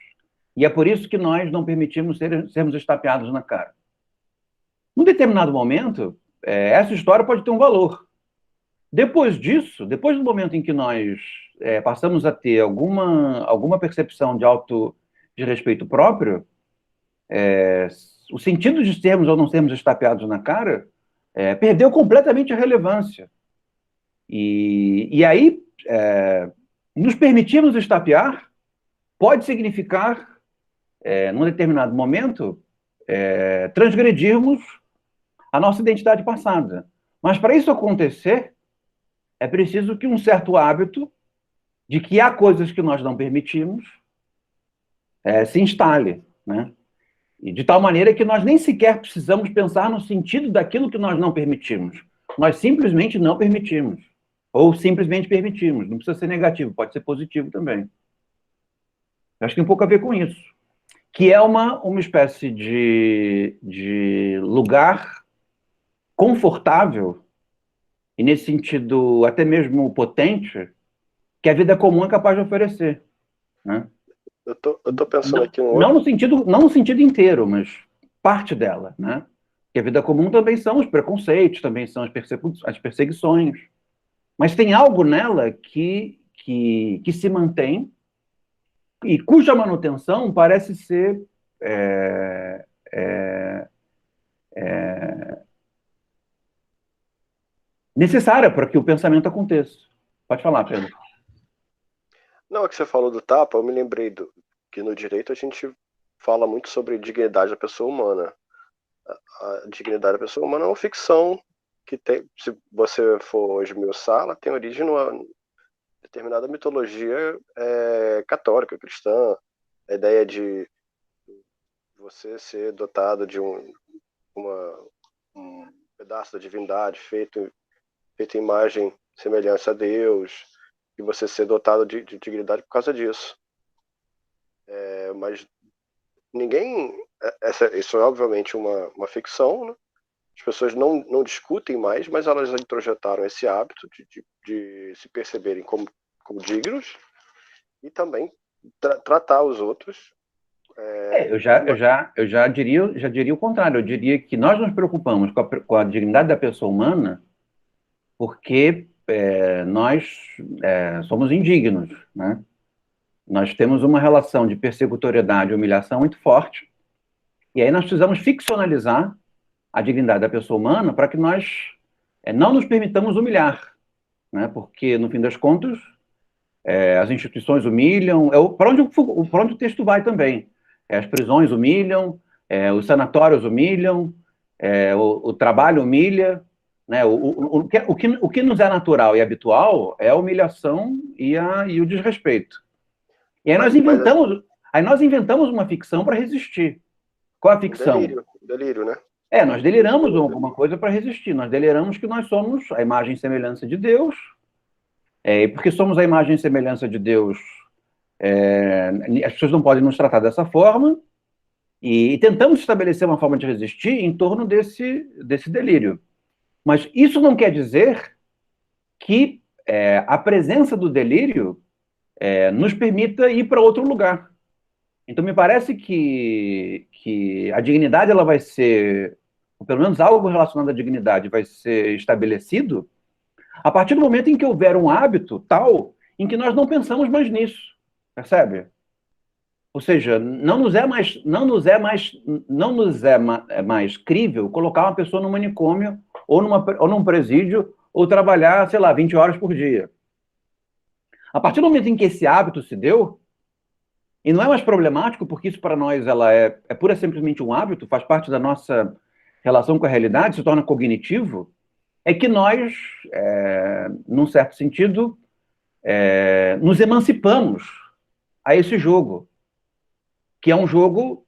E é por isso que nós não permitimos sermos estapeados na cara. Num determinado momento, essa história pode ter um valor. Depois disso, depois do momento em que nós passamos a ter alguma percepção de respeito próprio, o sentido de sermos ou não sermos estapeados na cara perdeu completamente a relevância. E aí, nos permitirmos estapear pode significar, num determinado momento, transgredirmos a nossa identidade passada. Mas para isso acontecer, é preciso que um certo hábito de que há coisas que nós não permitimos se instale, né? E de tal maneira que nós nem sequer precisamos pensar no sentido daquilo que nós não permitimos. Nós simplesmente não permitimos. Ou simplesmente permitimos. Não precisa ser negativo, pode ser positivo também. Eu acho que tem um pouco a ver com isso. Que é uma espécie de lugar confortável, e nesse sentido até mesmo potente, que a vida comum é capaz de oferecer, né? Eu tô pensando aqui não no sentido inteiro, mas parte dela, né? Que a vida comum também são os preconceitos, também são as perseguições, mas tem algo nela que se mantém e cuja manutenção parece ser necessária para que o pensamento aconteça. Pode falar, Pedro. Não, é que você falou do tapa, eu me lembrei que no direito a gente fala muito sobre dignidade da pessoa humana. A dignidade da pessoa humana é uma ficção que tem, se você for esmiuçar, ela tem origem numa determinada mitologia católica, cristã. A ideia de você ser dotado de um pedaço da divindade feito em imagem e semelhança a Deus, e você ser dotado de dignidade por causa disso. Mas ninguém... Isso é obviamente uma ficção, né? As pessoas não discutem mais, mas elas introjetaram esse hábito de se perceberem como dignos e também tratar os outros. Eu já diria o contrário. Eu diria que nós nos preocupamos com a dignidade da pessoa humana porque nós somos indignos, né? Nós temos uma relação de persecutoriedade e humilhação muito forte, e aí nós precisamos ficcionalizar a dignidade da pessoa humana para que nós não nos permitamos humilhar, né? Porque, no fim das contas, as instituições humilham, para onde o texto vai também. As prisões humilham, os sanatórios humilham, o trabalho humilha, né? O que nos é natural e habitual é a humilhação e o desrespeito. E aí nós inventamos uma ficção para resistir. Qual a ficção? Delírio, né? Nós deliramos alguma coisa para resistir. Nós deliramos que nós somos a imagem e semelhança de Deus. E porque somos a imagem e semelhança de Deus, as pessoas não podem nos tratar dessa forma. E tentamos estabelecer uma forma de resistir em torno desse delírio. Mas isso não quer dizer que a presença do delírio nos permita ir para outro lugar. Então, me parece que a dignidade ela vai ser, ou pelo menos algo relacionado à dignidade, vai ser estabelecido a partir do momento em que houver um hábito tal em que nós não pensamos mais nisso, percebe? Ou seja, não nos é mais crível colocar uma pessoa no manicômio ou num presídio ou trabalhar, sei lá, 20 horas por dia. A partir do momento em que esse hábito se deu, e não é mais problemático, porque isso para nós ela é pura e simplesmente um hábito, faz parte da nossa relação com a realidade, se torna cognitivo, é que nós, num certo sentido, nos emancipamos a esse jogo, que é um jogo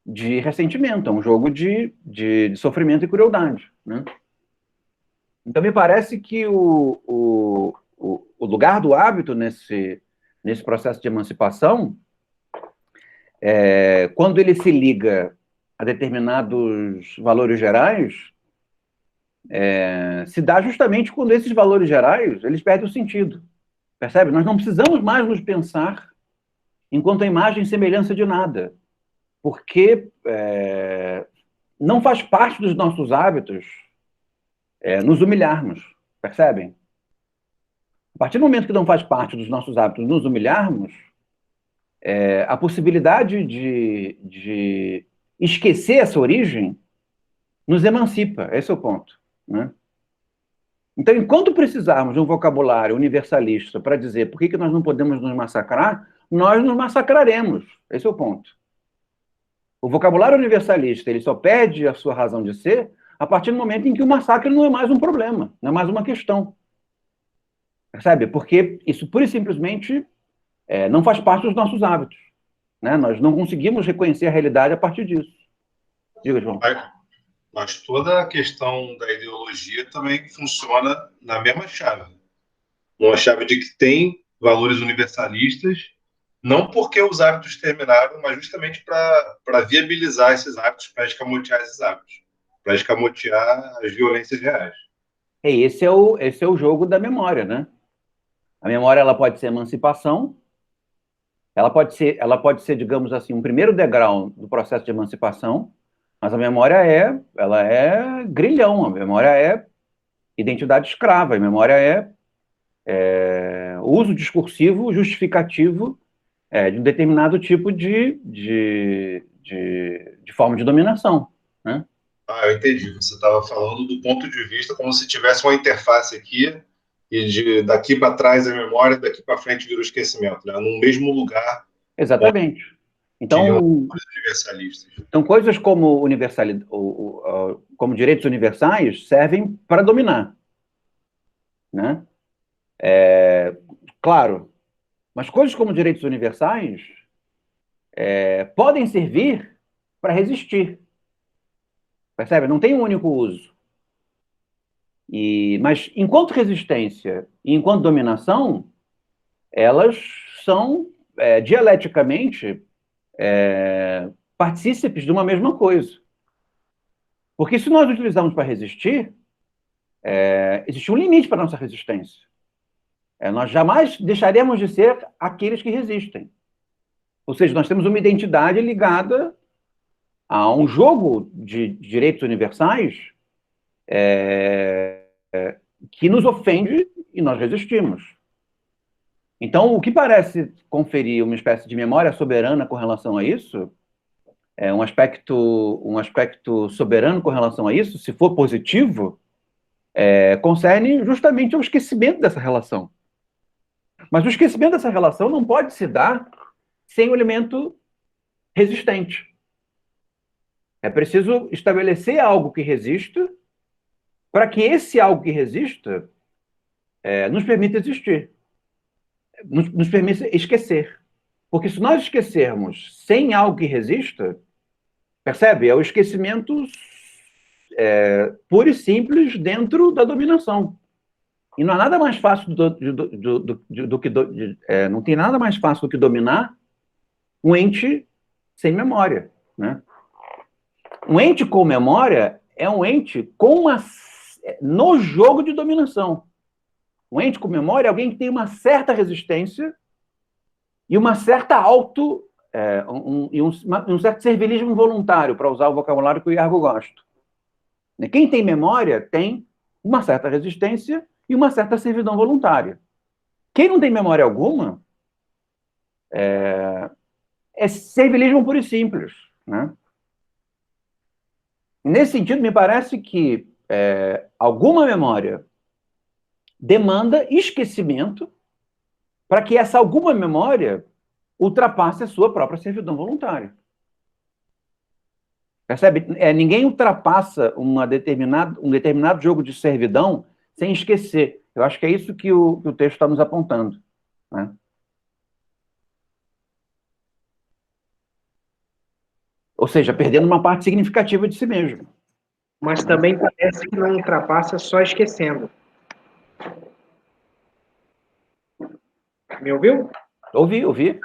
de ressentimento, é um jogo de sofrimento e crueldade, né? Então, me parece que o lugar do hábito nesse processo de emancipação, quando ele se liga a determinados valores gerais, se dá justamente quando esses valores gerais eles perdem o sentido. Percebe? Nós não precisamos mais nos pensar enquanto a imagem e semelhança de nada, porque não faz parte dos nossos hábitos nos humilharmos, percebem? A partir do momento que não faz parte dos nossos hábitos nos humilharmos, a possibilidade de esquecer essa origem nos emancipa, esse é o ponto, né? Então, enquanto precisarmos de um vocabulário universalista para dizer por que nós não podemos nos massacrar, nós nos massacraremos, esse é o ponto. O vocabulário universalista ele só perde a sua razão de ser a partir do momento em que o massacre não é mais um problema, não é mais uma questão. Percebe? Porque isso pura e simplesmente não faz parte dos nossos hábitos, né? Nós não conseguimos reconhecer a realidade a partir disso. Diga, João. Mas toda a questão da ideologia também funciona na mesma chave. Uma chave de que tem valores universalistas, não porque os hábitos terminaram, mas justamente para viabilizar esses hábitos, para escamotear esses hábitos, para escamotear as violências reais. Esse é o jogo da memória, né? A memória ela pode ser emancipação, ela pode ser, digamos assim, um primeiro degrau do processo de emancipação, mas a memória ela é grilhão, a memória é identidade escrava, a memória é uso discursivo justificativo de um determinado tipo de forma de dominação, né? Ah, eu entendi. Você estava falando do ponto de vista como se tivesse uma interface aqui e daqui para trás é memória, daqui para frente vira o esquecimento, né? No mesmo lugar Exatamente. tinham Então, universalistas. então coisas como, como direitos universais servem para dominar, né? Claro, mas coisas como direitos universais podem servir para resistir, percebe? Não tem um único uso. Mas enquanto resistência e enquanto dominação, elas são dialeticamente partícipes de uma mesma coisa. Porque se nós utilizarmos para resistir, existe um limite para a nossa resistência. Nós jamais deixaremos de ser aqueles que resistem. Ou seja, nós temos uma identidade ligada a um jogo de direitos universais que nos ofende e nós resistimos. Então, o que parece conferir uma espécie de memória soberana com relação a isso, um aspecto soberano com relação a isso, se for positivo, concerne justamente ao esquecimento dessa relação. Mas o esquecimento dessa relação não pode se dar sem o elemento resistente. É preciso estabelecer algo que resista para que esse algo que resista nos permita existir, nos permita esquecer. Porque se nós esquecermos sem algo que resista, percebe? É o esquecimento puro e simples dentro da dominação. E não há nada mais fácil não tem nada mais fácil do que dominar um ente sem memória, né? Um ente com memória é um ente no jogo de dominação. Um ente com memória é alguém que tem uma certa resistência e uma certa um certo servilismo voluntário, para usar o vocabulário que o Iargo gosta. Quem tem memória tem uma certa resistência e uma certa servidão voluntária. Quem não tem memória alguma é servilismo puro e simples, né? Nesse sentido, me parece que alguma memória demanda esquecimento para que essa alguma memória ultrapasse a sua própria servidão voluntária. Percebe? Ninguém ultrapassa um determinado jogo de servidão sem esquecer. Eu acho que é isso que o texto está nos apontando, né? Ou seja, perdendo uma parte significativa de si mesmo. Mas também parece que não ultrapassa só esquecendo. Me ouviu? Ouvi.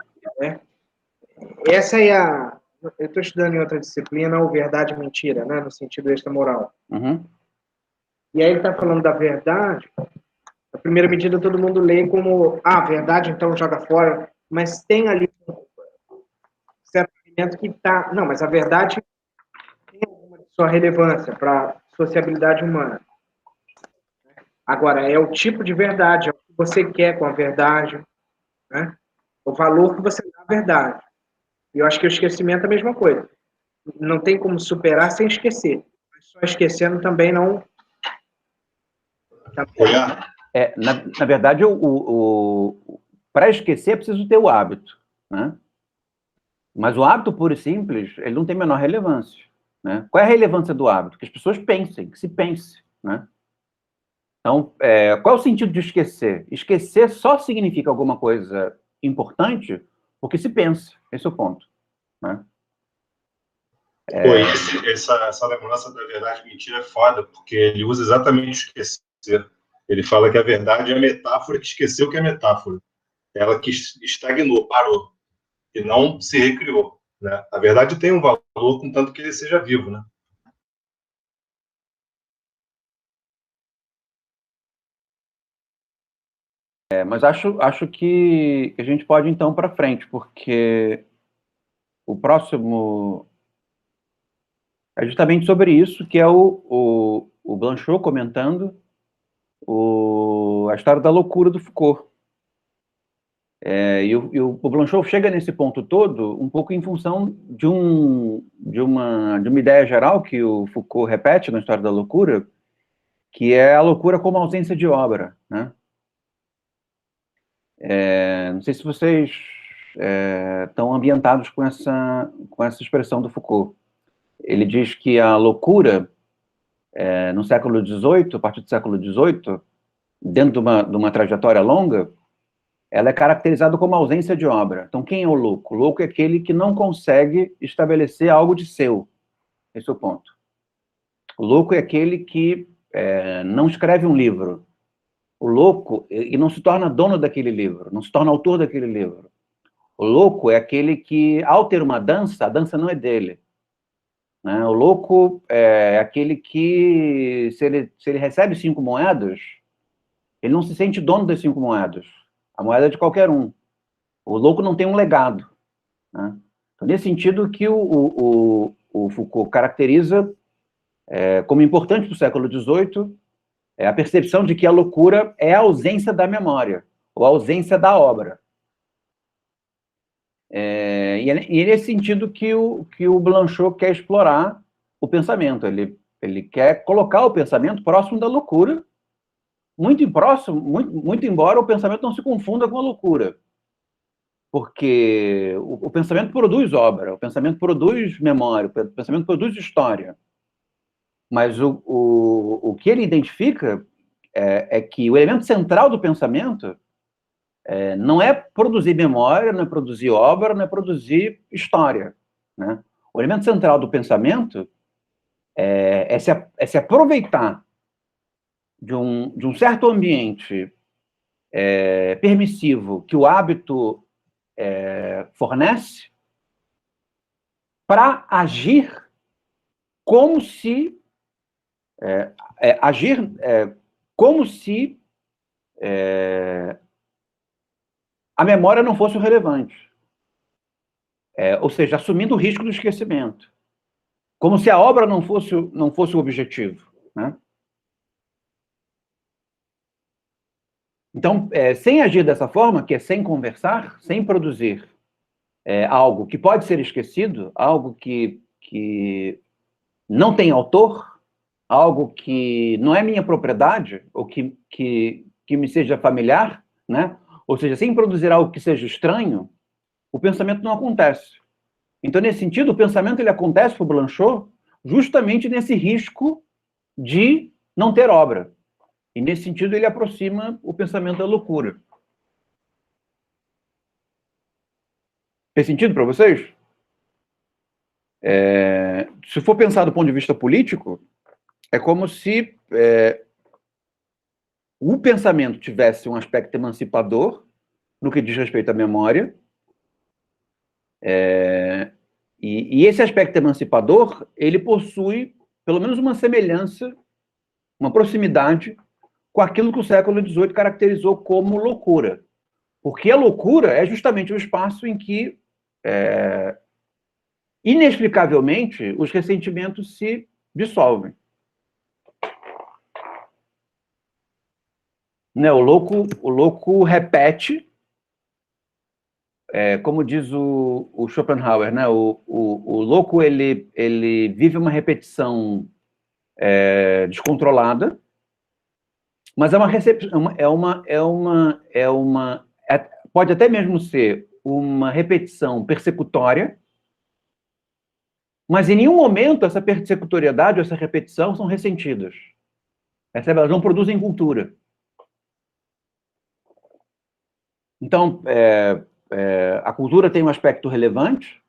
Essa é a... Eu estou estudando em outra disciplina, o verdade e mentira, né? No sentido extramoral. Uhum. E aí ele está falando da verdade. A primeira medida todo mundo lê como verdade, então joga fora. Mas tem ali um certo elemento que está... Não, mas a verdade tem alguma sua relevância para a sociabilidade humana. Agora, é o tipo de verdade, é o que você quer com a verdade, né? O valor que você dá à verdade. E eu acho que o esquecimento é a mesma coisa. Não tem como superar sem esquecer. Mas só esquecendo também não... Na verdade, para esquecer é preciso ter o hábito, né? Mas o hábito puro e simples, ele não tem a menor relevância, né? Qual é a relevância do hábito? Que as pessoas pensem, que se pense, né? Então, qual é o sentido de esquecer? Esquecer só significa alguma coisa importante porque se pensa. Esse é o ponto, né? Essa lembrança da verdade e mentira é foda, porque ele usa exatamente o esquecer. Ele fala que a verdade é a metáfora que esqueceu que é metáfora. Ela que estagnou, parou, e não se recriou, né? A verdade tem um valor, contanto que ele seja vivo, né? Mas acho que a gente pode, então, para frente, porque o próximo é justamente sobre isso, que é o Blanchot comentando a história da loucura do Foucault. E o Blanchot chega nesse ponto todo um pouco em função de uma ideia geral que o Foucault repete na História da Loucura, que é a loucura como ausência de obra, né? Não sei se vocês estão ambientados com essa expressão do Foucault. Ele diz que a loucura, no século XVIII, a partir do século XVIII, dentro de uma trajetória longa, ela é caracterizada como ausência de obra. Então, quem é o louco? O louco é aquele que não consegue estabelecer algo de seu. Esse é o ponto. O louco é aquele que não escreve um livro. O louco, e não se torna dono daquele livro, não se torna autor daquele livro. O louco é aquele que, ao ter uma dança, a dança não é dele. Né? O louco é aquele que, se ele recebe 5 moedas, ele não se sente dono das 5 moedas. A moeda é de qualquer um. O louco não tem um legado. Né? Então, nesse sentido que o Foucault caracteriza como importante para o século XVIII a percepção de que a loucura é a ausência da memória, ou a ausência da obra. E é nesse sentido que o Blanchot quer explorar o pensamento. Ele quer colocar o pensamento próximo da loucura, muito embora o pensamento não se confunda com a loucura. Porque o pensamento produz obra, o pensamento produz memória, o pensamento produz história. Mas o que ele identifica é que o elemento central do pensamento não é produzir memória, não é produzir obra, não é produzir história. Né? O elemento central do pensamento é se aproveitar de um certo ambiente permissivo que o hábito fornece para agir como se a memória não fosse o relevante. Ou seja, assumindo o risco do esquecimento. Como se a obra não fosse o objetivo. Né? Então, sem agir dessa forma, que é sem conversar, sem produzir algo que pode ser esquecido, algo que não tem autor, algo que não é minha propriedade, ou que me seja familiar, né? Ou seja, sem produzir algo que seja estranho, o pensamento não acontece. Então, nesse sentido, o pensamento ele acontece para o Blanchot justamente nesse risco de não ter obra. E, nesse sentido, ele aproxima o pensamento da loucura. Fez sentido para vocês? Se for pensar do ponto de vista político, é como se o pensamento tivesse um aspecto emancipador no que diz respeito à memória, e esse aspecto emancipador, ele possui pelo menos uma semelhança, uma proximidade com aquilo que o século XVIII caracterizou como loucura. Porque a loucura é justamente o espaço em que, inexplicavelmente, os ressentimentos se dissolvem. Né, o louco repete, como diz o Schopenhauer, né, o louco ele vive uma repetição descontrolada, mas pode até mesmo ser uma repetição persecutória, mas em nenhum momento essa persecutoriedade, essa repetição são ressentidas. Elas não produzem cultura. Então, a cultura tem um aspecto relevante,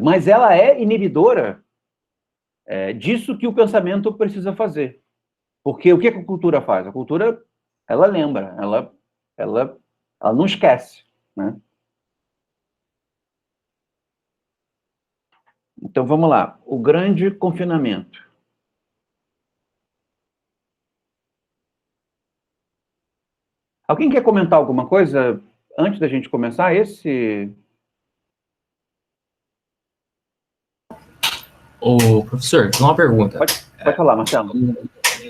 mas ela é inibidora disso que o pensamento precisa fazer. Porque o que a cultura faz? A cultura, ela lembra, ela não esquece. Né? Então, vamos lá. O grande confinamento. Alguém quer comentar alguma coisa antes da gente começar? Ô, professor, tem uma pergunta. Pode falar, Marcelo.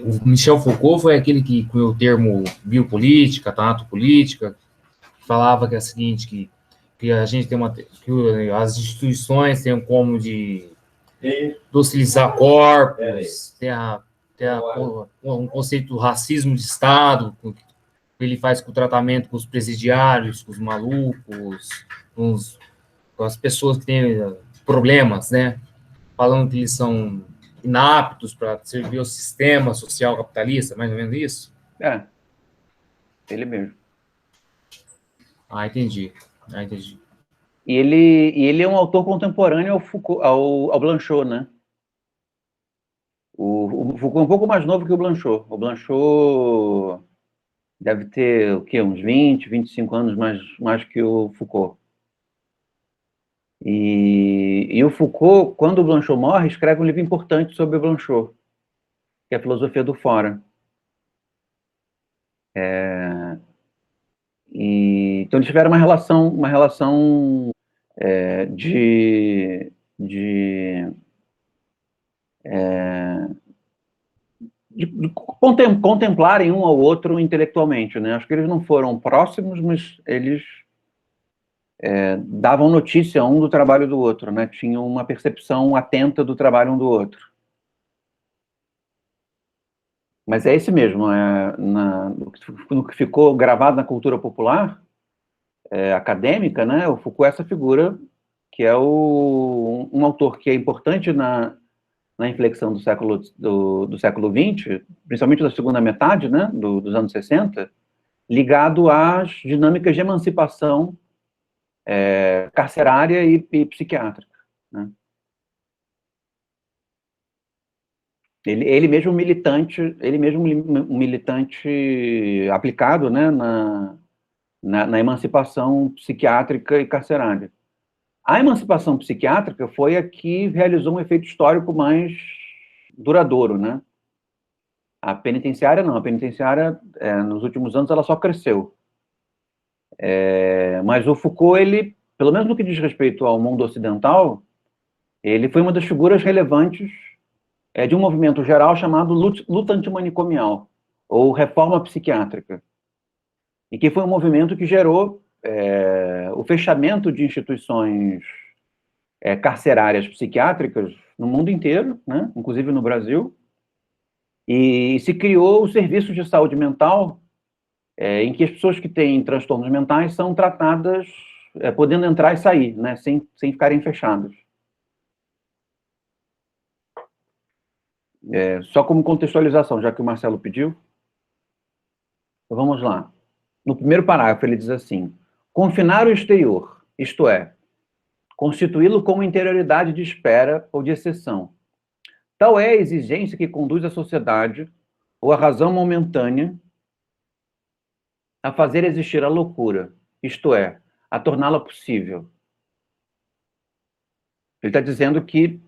O Michel Foucault foi aquele que cunhou o termo biopolítica, tanatopolítica. falava que é o seguinte, que a gente tem que as instituições têm como de docilizar corpos, um conceito do racismo de Estado, que ele faz com o tratamento com os presidiários, com os malucos, com as pessoas que têm problemas, né? Falando que eles são inaptos para servir ao sistema social capitalista, mais ou menos isso? Ele mesmo. Entendi. E ele é um autor contemporâneo ao Foucault, ao Blanchot, né? O Foucault é um pouco mais novo que o Blanchot. O Blanchot deve ter, o quê? Uns 20, 25 anos mais que o Foucault. E o Foucault, quando o Blanchot morre, escreve um livro importante sobre o Blanchot, que é a Filosofia do Fora. Então eles tiveram uma relação de contemplarem um ao outro intelectualmente, né? Acho que eles não foram próximos, mas eles davam notícia um do trabalho do outro, né? Tinham uma percepção atenta do trabalho um do outro. Mas é esse mesmo, no que ficou gravado na cultura popular, acadêmica, né? O Foucault é essa figura que é um autor que é importante na inflexão do século XX, principalmente da segunda metade, né, dos anos 60, ligado às dinâmicas de emancipação carcerária e psiquiátrica, né? Ele mesmo um militante aplicado, né, na emancipação psiquiátrica e carcerária. A emancipação psiquiátrica foi a que realizou um efeito histórico mais duradouro, né? A penitenciária não. A penitenciária, nos últimos anos, ela só cresceu. Mas o Foucault, ele, pelo menos no que diz respeito ao mundo ocidental, ele foi uma das figuras relevantes de um movimento geral chamado luta antimanicomial, ou reforma psiquiátrica, e que foi um movimento que gerou o fechamento de instituições carcerárias psiquiátricas no mundo inteiro, né, inclusive no Brasil, e se criou o serviço de saúde mental, em que as pessoas que têm transtornos mentais são tratadas podendo entrar e sair, né, sem ficarem fechadas. Só como contextualização, já que o Marcelo pediu, então vamos lá. No primeiro parágrafo ele diz assim: confinar o exterior, isto é, constituí-lo como interioridade de espera ou de exceção. Tal é a exigência que conduz a sociedade, ou a razão momentânea, a fazer existir a loucura, isto é, a torná-la possível. Ele está dizendo que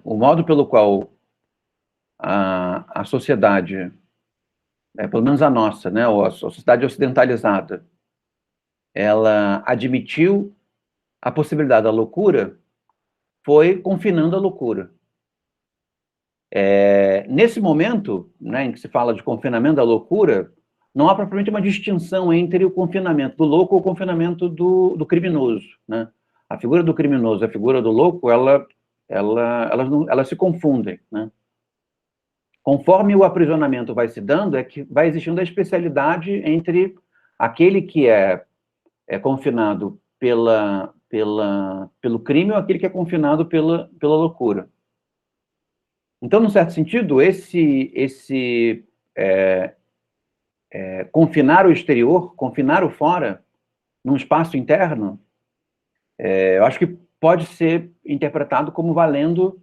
o modo pelo qual a sociedade, pelo menos a nossa, né, ou a sociedade ocidentalizada, ela admitiu a possibilidade da loucura, foi confinando a loucura. Nesse momento, né, em que se fala de confinamento da loucura, não há propriamente uma distinção entre o confinamento do louco ou o confinamento do criminoso, né? A figura do criminoso e a figura do louco, elas se confundem, né? Conforme o aprisionamento vai se dando, é que vai existindo a especialidade entre aquele que é confinado pelo crime ou aquele que é confinado pela loucura. Então, num certo sentido, esse confinar o exterior, confinar o fora, num espaço interno, eu acho que pode ser interpretado como valendo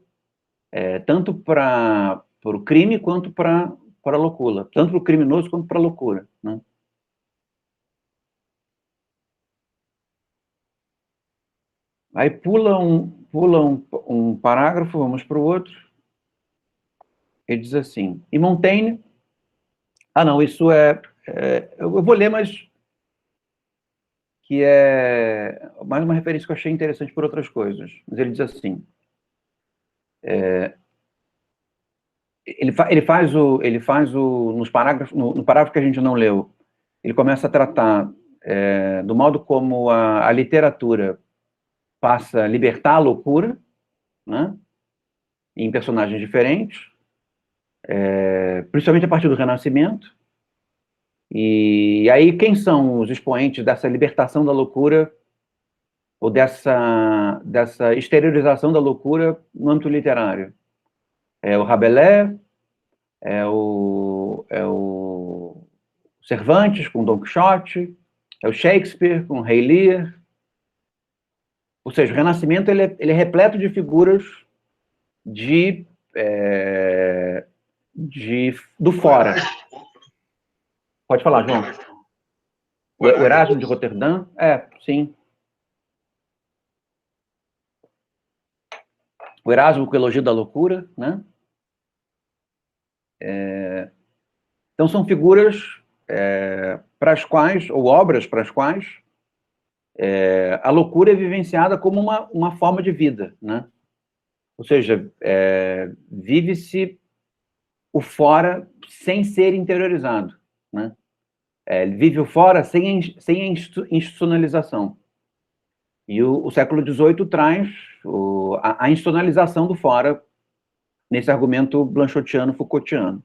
tanto para o crime quanto para a loucura, tanto para o criminoso quanto para a loucura, né? Aí pula um parágrafo, vamos para o outro. Ele diz assim: e Montaigne... não, isso eu vou ler, mas que é mais uma referência que eu achei interessante por outras coisas. Mas ele diz assim... Ele faz nos parágrafos, no parágrafo que a gente não leu, ele começa a tratar do modo como a literatura passa a libertar a loucura, né, em personagens diferentes, principalmente a partir do Renascimento. E aí, quem são os expoentes dessa libertação da loucura, ou dessa exteriorização da loucura no âmbito literário? É o Rabelais, é o Cervantes com Don Quixote, é o Shakespeare com Rei Lear. Ou seja, o Renascimento ele é repleto de figuras do fora. Pode falar, João. O Erasmo de Roterdã? Sim. O Erasmo com o Elogio da Loucura, né? Então, são figuras para as quais, ou obras para as quais, a loucura é vivenciada como uma forma de vida, né? Ou seja, vive-se o fora sem ser interiorizado, né? Vive o fora sem a institucionalização. E o século XVIII traz a institucionalização do fora nesse argumento blanchotiano, Foucaultiano.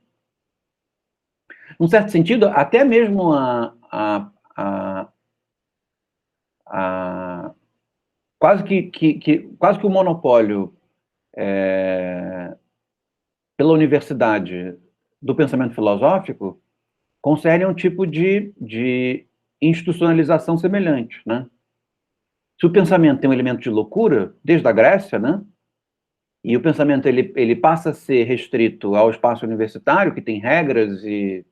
Num certo sentido, até mesmo quase que o monopólio pela universidade do pensamento filosófico concerne um tipo de institucionalização semelhante, né? Se o pensamento tem um elemento de loucura, desde a Grécia, né? E o pensamento ele passa a ser restrito ao espaço universitário, que tem regras e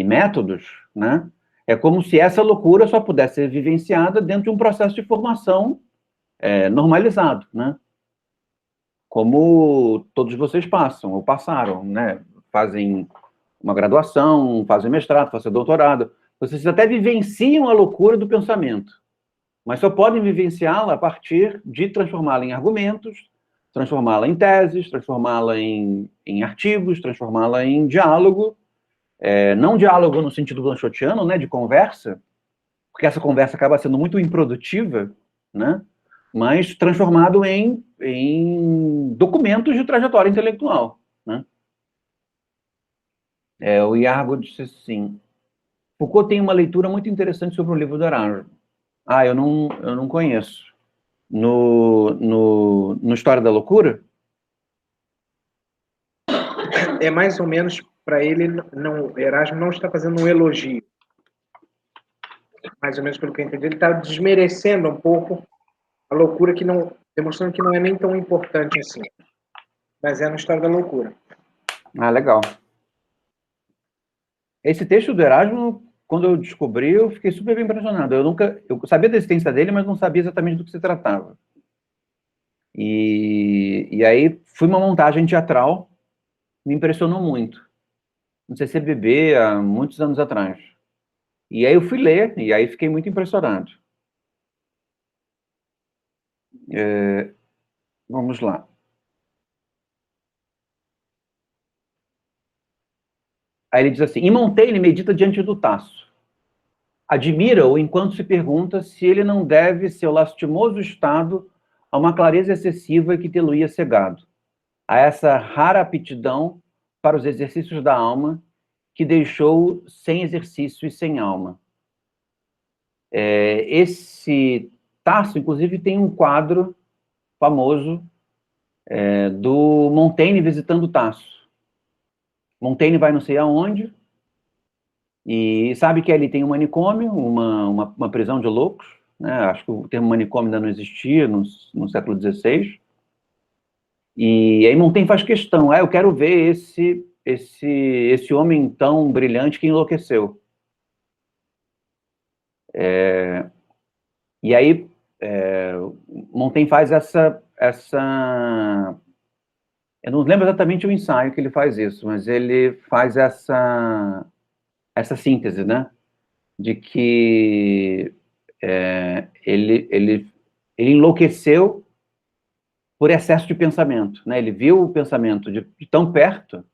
métodos, né? É como se essa loucura só pudesse ser vivenciada dentro de um processo de formação normalizado, né? Como todos vocês passam, ou passaram, né? Fazem uma graduação, fazem mestrado, fazem doutorado. Vocês até vivenciam a loucura do pensamento, mas só podem vivenciá-la a partir de transformá-la em argumentos, transformá-la em teses, transformá-la em artigos, transformá-la em diálogo, não diálogo no sentido blanchotiano, né, de conversa, porque essa conversa acaba sendo muito improdutiva, né, mas transformado em documentos de trajetória intelectual, né. O Iargo disse assim, Foucault tem uma leitura muito interessante sobre o livro do Erasmo. Eu não conheço. No História da Loucura? É mais ou menos, para ele, Erasmo não está fazendo um elogio. Mais ou menos pelo que eu entendi, ele está desmerecendo um pouco a loucura, demonstrando que não é nem tão importante assim. Mas é na História da Loucura. Legal. Esse texto do Erasmo, quando eu descobri, eu fiquei super bem impressionado. Eu sabia da existência dele, mas não sabia exatamente do que se tratava. E aí, fui uma montagem teatral, me impressionou muito. No CCBB, há muitos anos atrás. E aí eu fui ler, e aí fiquei muito impressionado. Vamos lá. Aí ele diz assim, e Montaigne medita diante do Tasso. Admira-o enquanto se pergunta se ele não deve seu lastimoso estado a uma clareza excessiva que tê-lo-ia cegado, a essa rara aptidão para os exercícios da alma que deixou sem exercício e sem alma. Esse Tasso, inclusive, tem um quadro famoso do Montaigne visitando Tasso. Montaigne vai não sei aonde, e sabe que ali tem um manicômio, uma prisão de loucos, né? Acho que o termo manicômio ainda não existia no século XVI. E aí Montaigne faz questão, eu quero ver esse homem tão brilhante que enlouqueceu. E aí Montaigne faz essa... Eu não lembro exatamente o ensaio que ele faz isso, mas ele faz essa síntese, né? De que ele enlouqueceu por excesso de pensamento, né? Ele viu o pensamento de tão perto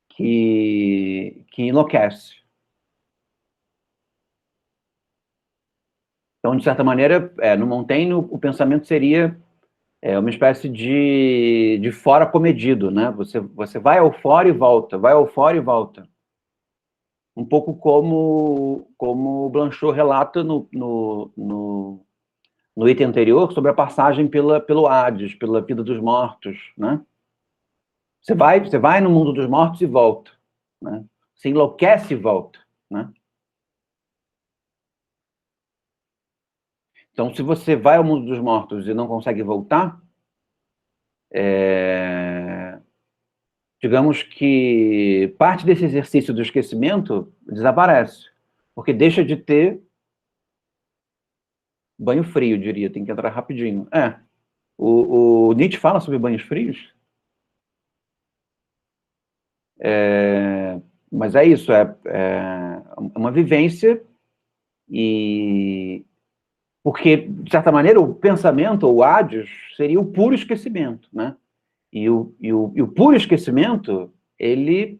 que enlouquece. Então, de certa maneira, no Montaigne, o pensamento seria uma espécie de fora comedido, né? Você vai ao fora e volta, vai ao fora e volta. Um pouco como o Blanchot relata no item anterior, sobre a passagem pelo Hades, pela vida dos mortos, né? Você vai no mundo dos mortos e volta, né? Você enlouquece e volta, né? Então, se você vai ao mundo dos mortos e não consegue voltar, digamos que parte desse exercício do esquecimento desaparece, porque deixa de ter banho frio, eu diria, tem que entrar rapidinho. O Nietzsche fala sobre banhos frios. Mas é isso, é uma vivência, e porque, de certa maneira, o pensamento, ou o Hades, seria o puro esquecimento, né? E o puro esquecimento, ele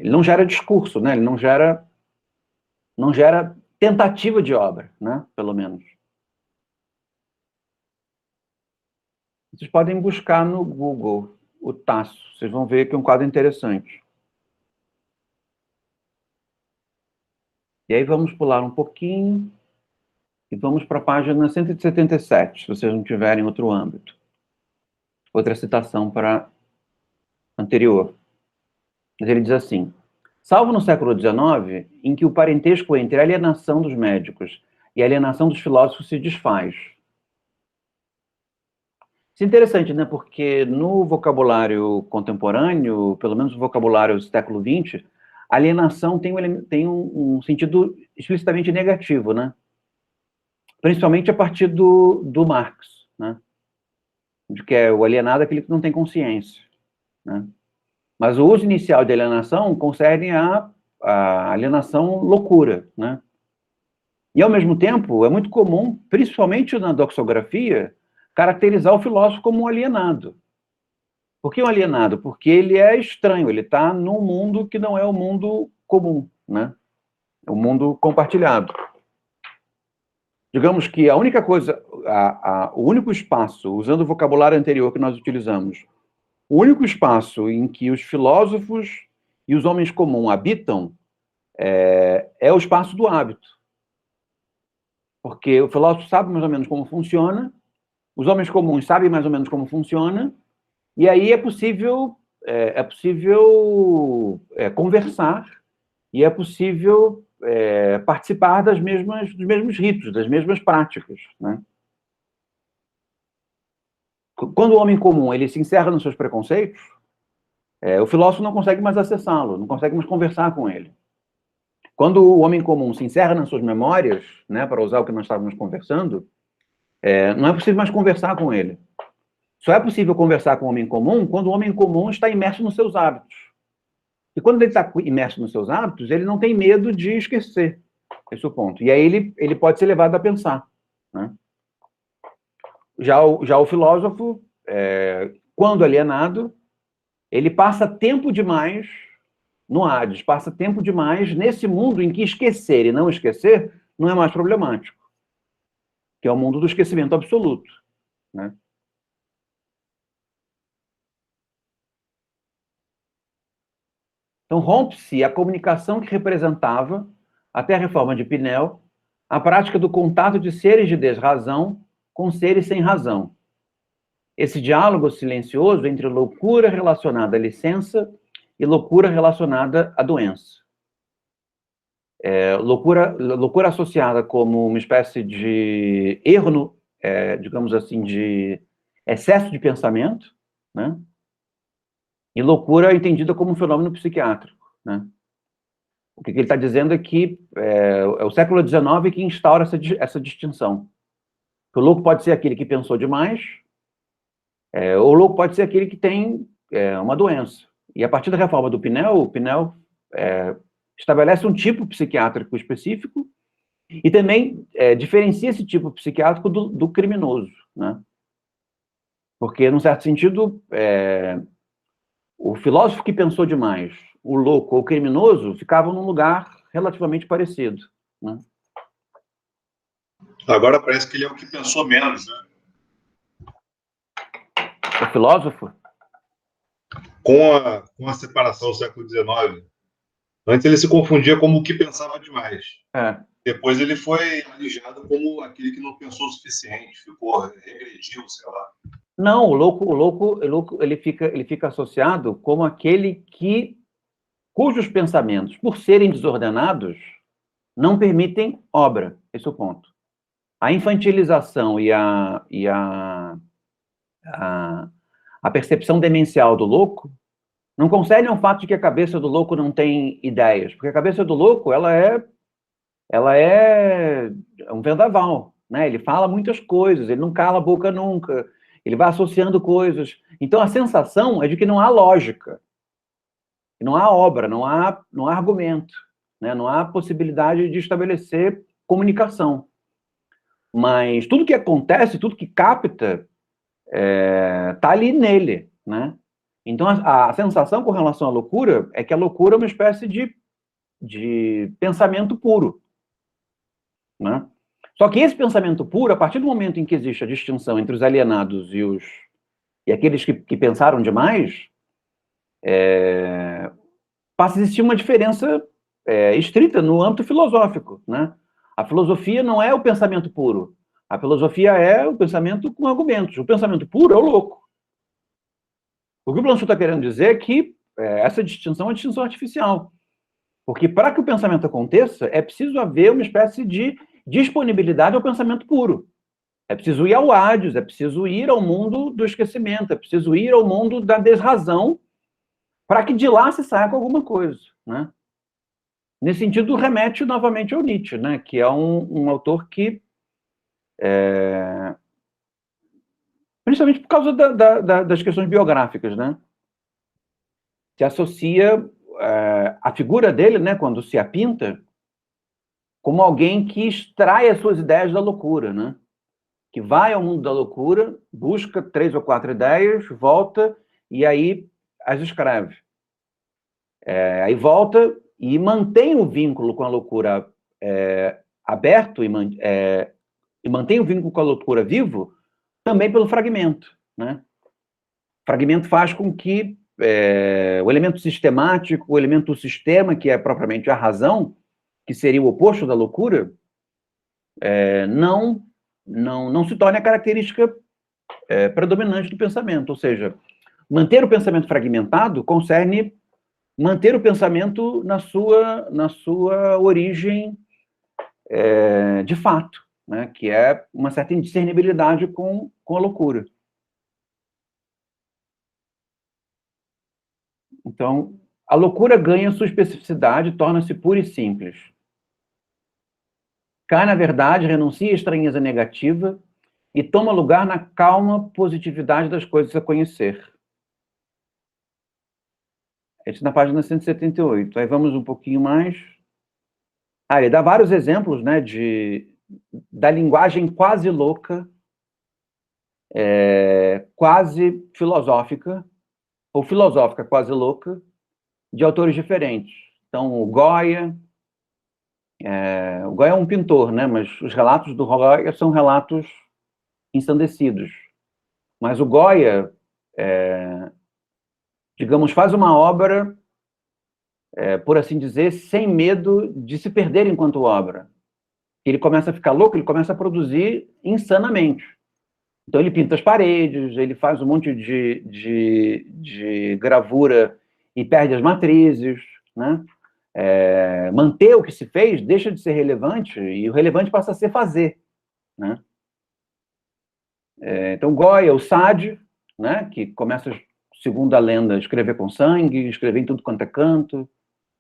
não gera discurso, né? Ele não gera tentativa de obra, né? Pelo menos. Vocês podem buscar no Google o Tasso, vocês vão ver que é um quadro interessante. E aí vamos pular um pouquinho e vamos para a página 177, se vocês não tiverem outro âmbito. Outra citação para anterior. Mas ele diz assim: salvo no século XIX, em que o parentesco entre a alienação dos médicos e a alienação dos filósofos se desfaz. Isso é interessante, né? Porque no vocabulário contemporâneo, pelo menos no vocabulário do século XX, a alienação tem um sentido explicitamente negativo, né? Principalmente a partir do Marx, né? De que o alienado é aquele que não tem consciência, né? Mas o uso inicial de alienação concerne a alienação loucura, né? E, ao mesmo tempo, é muito comum, principalmente na doxografia, caracterizar o filósofo como um alienado. Por que um alienado? Porque ele é estranho, ele está num mundo que não é o mundo comum, né? É um mundo compartilhado. Digamos que a única coisa, o único espaço, usando o vocabulário anterior que nós utilizamos, o único espaço em que os filósofos e os homens comuns habitam é o espaço do hábito. Porque o filósofo sabe mais ou menos como funciona, os homens comuns sabem mais ou menos como funciona, e aí é possível conversar, e é possível participar dos mesmos ritos, das mesmas práticas, né? Quando o homem comum ele se encerra nos seus preconceitos, o filósofo não consegue mais acessá-lo, não consegue mais conversar com ele. Quando o homem comum se encerra nas suas memórias, né, para usar o que nós estávamos conversando, não é possível mais conversar com ele. Só é possível conversar com o homem comum quando o homem comum está imerso nos seus hábitos. E quando ele está imerso nos seus hábitos, ele não tem medo de esquecer. Esse é o ponto. E aí ele pode ser levado a pensar, né? Já o filósofo, quando alienado, ele passa tempo demais no Hades, passa tempo demais nesse mundo em que esquecer e não esquecer não é mais problemático, que é o mundo do esquecimento absoluto, né? Então, rompe-se a comunicação que representava, até a reforma de Pinel, a prática do contato de seres de desrazão com seres sem razão. Esse diálogo silencioso entre loucura relacionada à licença e loucura relacionada à doença. Loucura associada como uma espécie de erro, digamos assim, de excesso de pensamento, né? E loucura entendida como um fenômeno psiquiátrico, né? O que ele está dizendo é que é o século XIX que instaura essa distinção. O louco pode ser aquele que pensou demais, ou o louco pode ser aquele que tem uma doença. E a partir da reforma do Pinel, o Pinel estabelece um tipo psiquiátrico específico e também diferencia esse tipo psiquiátrico do criminoso, né? Porque, num certo sentido, o filósofo que pensou demais, o louco ou o criminoso, ficavam num lugar relativamente parecido, né? Agora parece que ele é o que pensou menos, né? O filósofo? Com a separação do século XIX. Antes ele se confundia como o que pensava demais. Depois ele foi alijado como aquele que não pensou o suficiente, regrediu, sei lá. Não, o louco ele fica associado como aquele cujos pensamentos, por serem desordenados, não permitem obra. Esse é o ponto. A infantilização e a percepção demencial do louco não concerne ao fato de que a cabeça do louco não tem ideias, porque a cabeça do louco ela é um vendaval, né? Ele fala muitas coisas, ele não cala a boca nunca, ele vai associando coisas. Então a sensação é de que não há lógica, não há obra, não há argumento, né? Não há possibilidade de estabelecer comunicação. Mas tudo que acontece, tudo que capta, está ali nele, né? Então, a sensação com relação à loucura é que a loucura é uma espécie de pensamento puro, né? Só que esse pensamento puro, a partir do momento em que existe a distinção entre os alienados e aqueles que pensaram demais, passa a existir uma diferença estrita no âmbito filosófico, né? A filosofia não é o pensamento puro. A filosofia é o pensamento com argumentos. O pensamento puro é o louco. O que o Blanchot está querendo dizer é que essa distinção é uma distinção artificial. Porque para que o pensamento aconteça, é preciso haver uma espécie de disponibilidade ao pensamento puro. É preciso ir ao Hades, é preciso ir ao mundo do esquecimento, é preciso ir ao mundo da desrazão, para que de lá se saia com alguma coisa, né? Nesse sentido, remete novamente ao Nietzsche, né? Que é um autor que, principalmente por causa das questões biográficas, né? Se associa a figura dele, né, quando se a pinta, como alguém que extrai as suas ideias da loucura, né? Que vai ao mundo da loucura, busca 3 ou 4 ideias, volta e aí as escreve. Aí volta e mantém o vínculo com a loucura aberto e mantém o vínculo com a loucura vivo também pelo fragmento, né? O fragmento faz com que o elemento sistemático, o elemento do sistema, que é propriamente a razão, que seria o oposto da loucura, não se torne a característica predominante do pensamento. Ou seja, manter o pensamento fragmentado concerne manter o pensamento na sua origem de fato, né? Que é uma certa indiscernibilidade com a loucura. Então, a loucura ganha sua especificidade, torna-se pura e simples. Cai na verdade, renuncia à estranheza negativa e toma lugar na calma positividade das coisas a conhecer. Isso na página 178. Aí vamos um pouquinho mais. Ele dá vários exemplos, né, da linguagem quase louca, quase filosófica, ou filosófica quase louca, de autores diferentes. Então, o Goya é um pintor, né, mas os relatos do Goya são relatos ensandecidos. Mas o Goya, digamos, faz uma obra, por assim dizer, sem medo de se perder enquanto obra. Ele começa a ficar louco, ele começa a produzir insanamente. Então ele pinta as paredes, ele faz um monte de gravura e perde as matrizes, né? Manter o que se fez deixa de ser relevante e o relevante passa a ser fazer, né? Então Goya, o Sade, né, que começa, segundo a lenda, a escrever com sangue, escrever em tudo quanto é canto,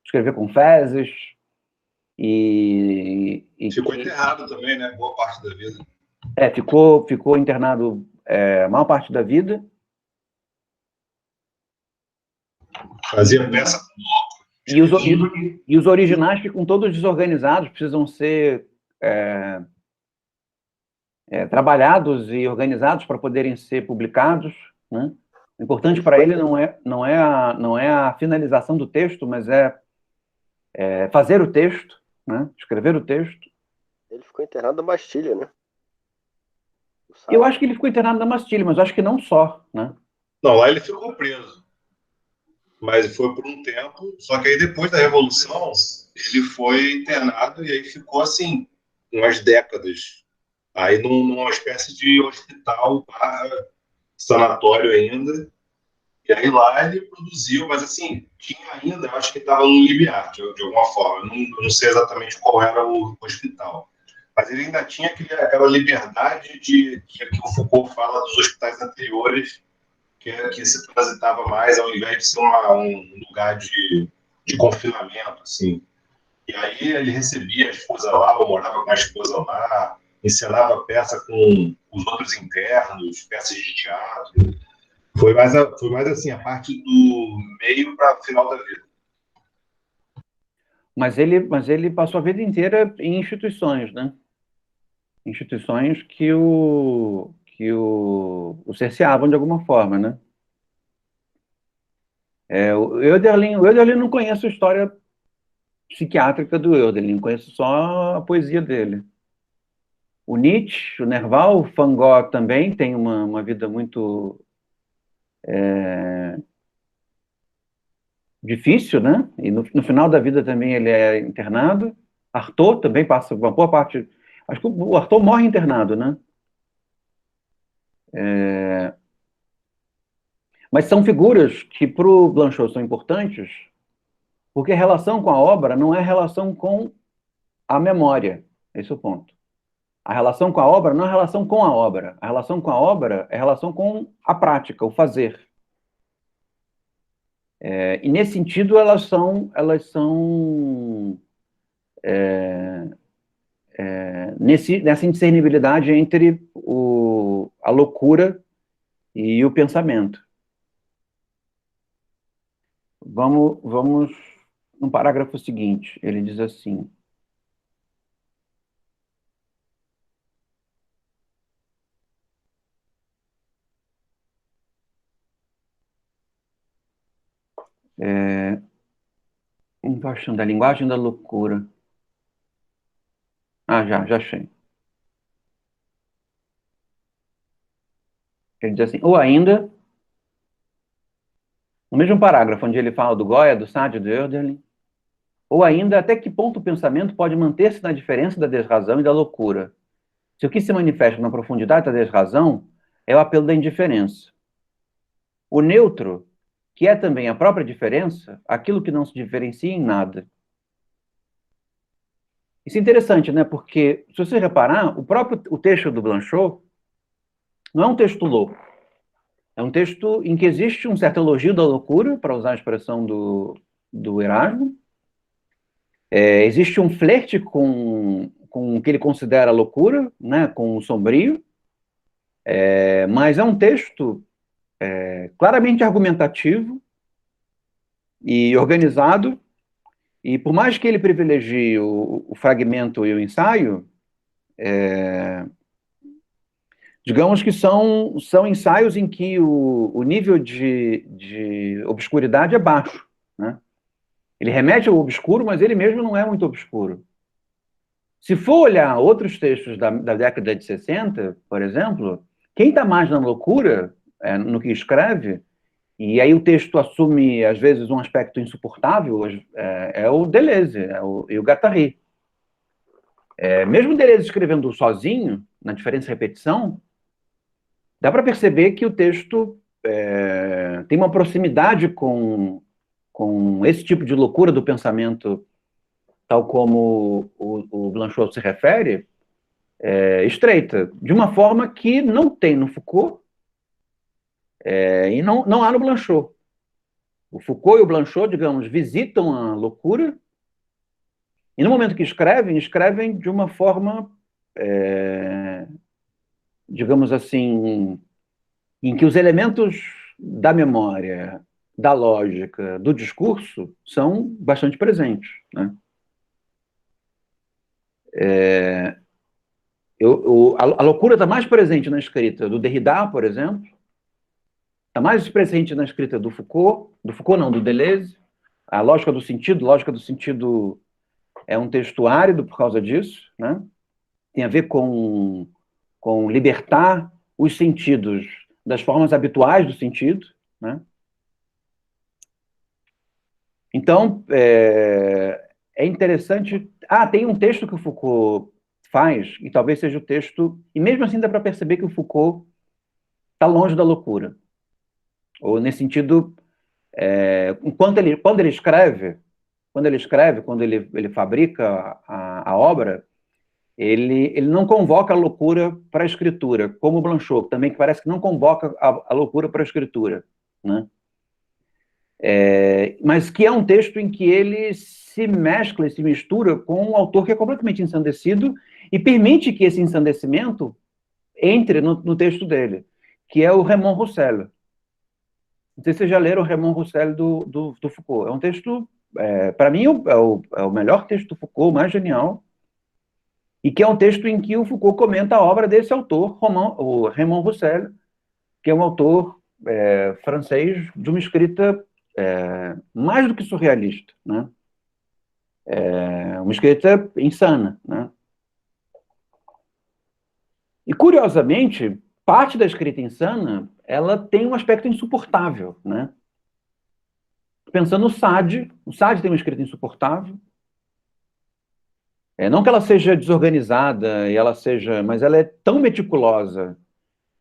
escrever com fezes, e ficou enterrado também, né? Boa parte da vida. Ficou internado a maior parte da vida. Fazia peça com louco. E os originais ficam todos desorganizados, precisam ser trabalhados e organizados para poderem ser publicados, né? O importante para ele não é a finalização do texto, mas fazer o texto, né? Escrever o texto. Ele ficou internado na Bastilha, né? Eu acho que ele ficou internado na Bastilha, mas acho que não só, né? Não, lá ele ficou preso. Mas foi por um tempo. Só que aí depois da Revolução, ele foi internado e aí ficou assim, umas décadas. Aí numa espécie de hospital barra sanatório ainda. E aí lá ele produziu, mas assim, tinha ainda, eu acho que estava no limiar, de alguma forma. Eu não sei exatamente qual era o hospital. Mas ele ainda tinha aquela liberdade que o Foucault fala dos hospitais anteriores, que se transitava mais ao invés de ser um lugar de confinamento, assim. E aí ele recebia a esposa lá, ou morava com a esposa lá, encenava peça com os outros internos, peças de teatro. Foi mais assim, a parte do meio para o final da vida. Mas ele passou a vida inteira em instituições, né? Instituições que o cerceavam de alguma forma, né? O Oederlin não conheço a história psiquiátrica do Oederlin, conheço só a poesia dele. O Nietzsche, o Nerval, o Van Gogh também tem uma vida muito difícil, né? E no final da vida também ele é internado. Artaud também passa uma boa parte... Acho que o Artaud morre internado, né? Mas são figuras que para o Blanchot são importantes porque a relação com a obra não é relação com a memória. Esse é o ponto. A relação com a obra não é relação com a obra. A relação com a obra é relação com a prática, o fazer. E nesse sentido elas são nessa indiscernibilidade entre a loucura e o pensamento. Vamos no parágrafo seguinte. Ele diz assim: não estou achando, a linguagem da loucura. Já achei. Ele diz assim, ou ainda, no mesmo parágrafo onde ele fala do Goya, do Sade, do Oederlin, ou ainda, até que ponto o pensamento pode manter-se na diferença da desrazão e da loucura? Se o que se manifesta na profundidade da desrazão é o apelo da indiferença. O neutro, que é também a própria diferença, aquilo que não se diferencia em nada. Isso é interessante, né? Porque, se você reparar, o texto do Blanchot não é um texto louco. É um texto em que existe um certo elogio da loucura, para usar a expressão do Erasmo. Existe um flerte com o que ele considera loucura, né? Com o sombrio. Mas é um texto claramente argumentativo e organizado. E por mais que ele privilegie o fragmento e o ensaio, digamos que são ensaios em que o nível de obscuridade é baixo, né? Ele remete ao obscuro, mas ele mesmo não é muito obscuro. Se for olhar outros textos da década de 60, por exemplo, quem está mais na loucura, no que escreve, e aí o texto assume, às vezes, um aspecto insuportável, é o Deleuze, e o Guattari. Mesmo Deleuze escrevendo sozinho, na diferença e repetição, dá para perceber que o texto tem uma proximidade com esse tipo de loucura do pensamento, tal como o Blanchot se refere, estreita, de uma forma que não tem no Foucault e não há no Blanchot. O Foucault e o Blanchot, digamos, visitam a loucura e no momento que escrevem de uma forma, digamos assim, em que os elementos da memória, da lógica, do discurso são bastante presentes, né? A loucura está mais presente na escrita do Derrida, por exemplo, está mais presente na escrita do Foucault não, do Deleuze, a lógica do sentido é um texto árido por causa disso, né? Tem a ver com libertar os sentidos das formas habituais do sentido, né? Então, é interessante... tem um texto que o Foucault faz, e talvez seja o texto... E mesmo assim dá para perceber que o Foucault está longe da loucura. Ou, nesse sentido, quando ele escreve, quando ele fabrica a obra, ele não convoca a loucura para a escritura, como o Blanchot, também, que parece que não convoca a loucura para a escritura, né? Mas que é um texto em que ele se mescla e se mistura com um autor que é completamente ensandecido e permite que esse ensandecimento entre no texto dele, que é o Raymond Roussel. Não sei se vocês já leram o Raymond Roussel do Foucault. É um texto, para mim, é o melhor texto do Foucault, o mais genial, e que é um texto em que o Foucault comenta a obra desse autor, o Raymond Roussel, que é um autor francês de uma escrita mais do que surrealista, né? Uma escrita insana, né? E, curiosamente, parte da escrita insana, ela tem um aspecto insuportável, né? Pensando no Sade, o Sade tem uma escrita insuportável. Não que ela seja desorganizada, mas ela é tão meticulosa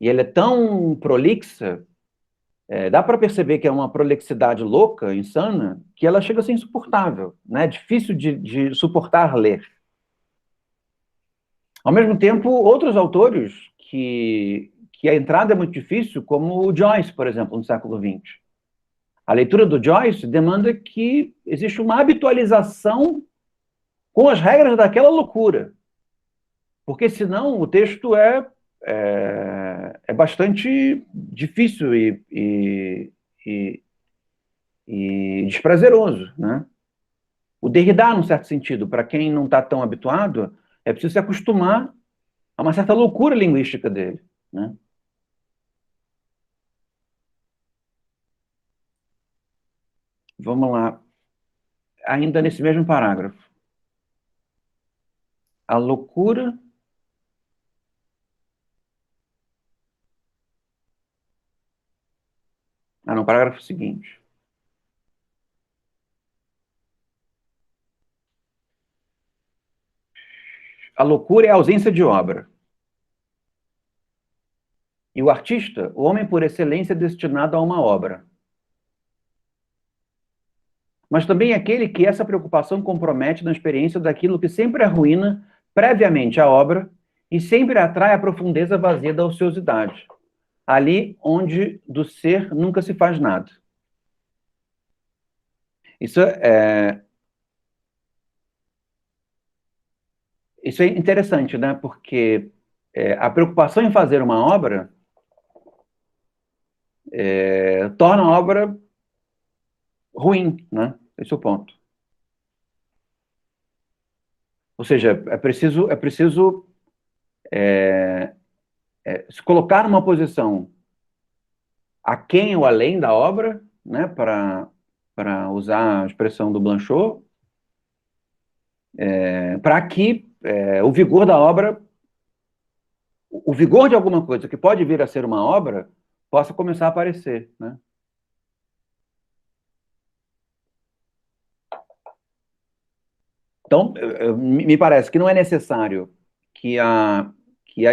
e ela é tão prolixa, dá para perceber que é uma prolixidade louca, insana, que ela chega a ser insuportável, né? Difícil de suportar ler. Ao mesmo tempo, outros autores que a entrada é muito difícil, como o Joyce, por exemplo, no século XX. A leitura do Joyce demanda que exista uma habitualização com as regras daquela loucura, porque senão o texto é bastante difícil e desprazeroso, né? O Derrida, num certo sentido, para quem não está tão habituado, é preciso se acostumar a uma certa loucura linguística dele, né? Vamos lá. Ainda nesse mesmo parágrafo. A loucura... no parágrafo seguinte. A loucura é a ausência de obra. E o artista, o homem por excelência, é destinado a uma obra. Mas também aquele que essa preocupação compromete na experiência daquilo que sempre arruína previamente a obra e sempre atrai a profundeza vazia da ociosidade, ali onde do ser nunca se faz nada. Isso é interessante, né? Porque a preocupação em fazer uma obra torna a obra ruim, né? Esse é o ponto. Ou seja, é preciso se colocar numa posição aquém ou além da obra, né? Para usar a expressão do Blanchot, para que o vigor da obra, o vigor de alguma coisa que pode vir a ser uma obra, possa começar a aparecer, né? Então, me parece que não é necessário que a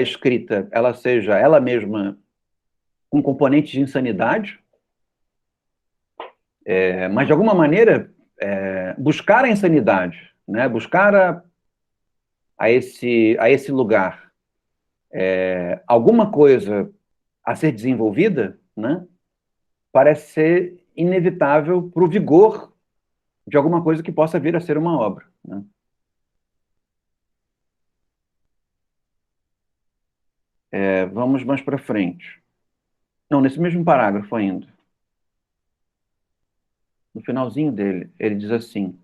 escrita ela seja ela mesma um componente de insanidade, mas, de alguma maneira, buscar a insanidade, né? Buscar a esse lugar alguma coisa a ser desenvolvida, né? Parece ser inevitável para o vigor de alguma coisa que possa vir a ser uma obra, né? Vamos mais para frente. Não, nesse mesmo parágrafo ainda. No finalzinho dele, ele diz assim: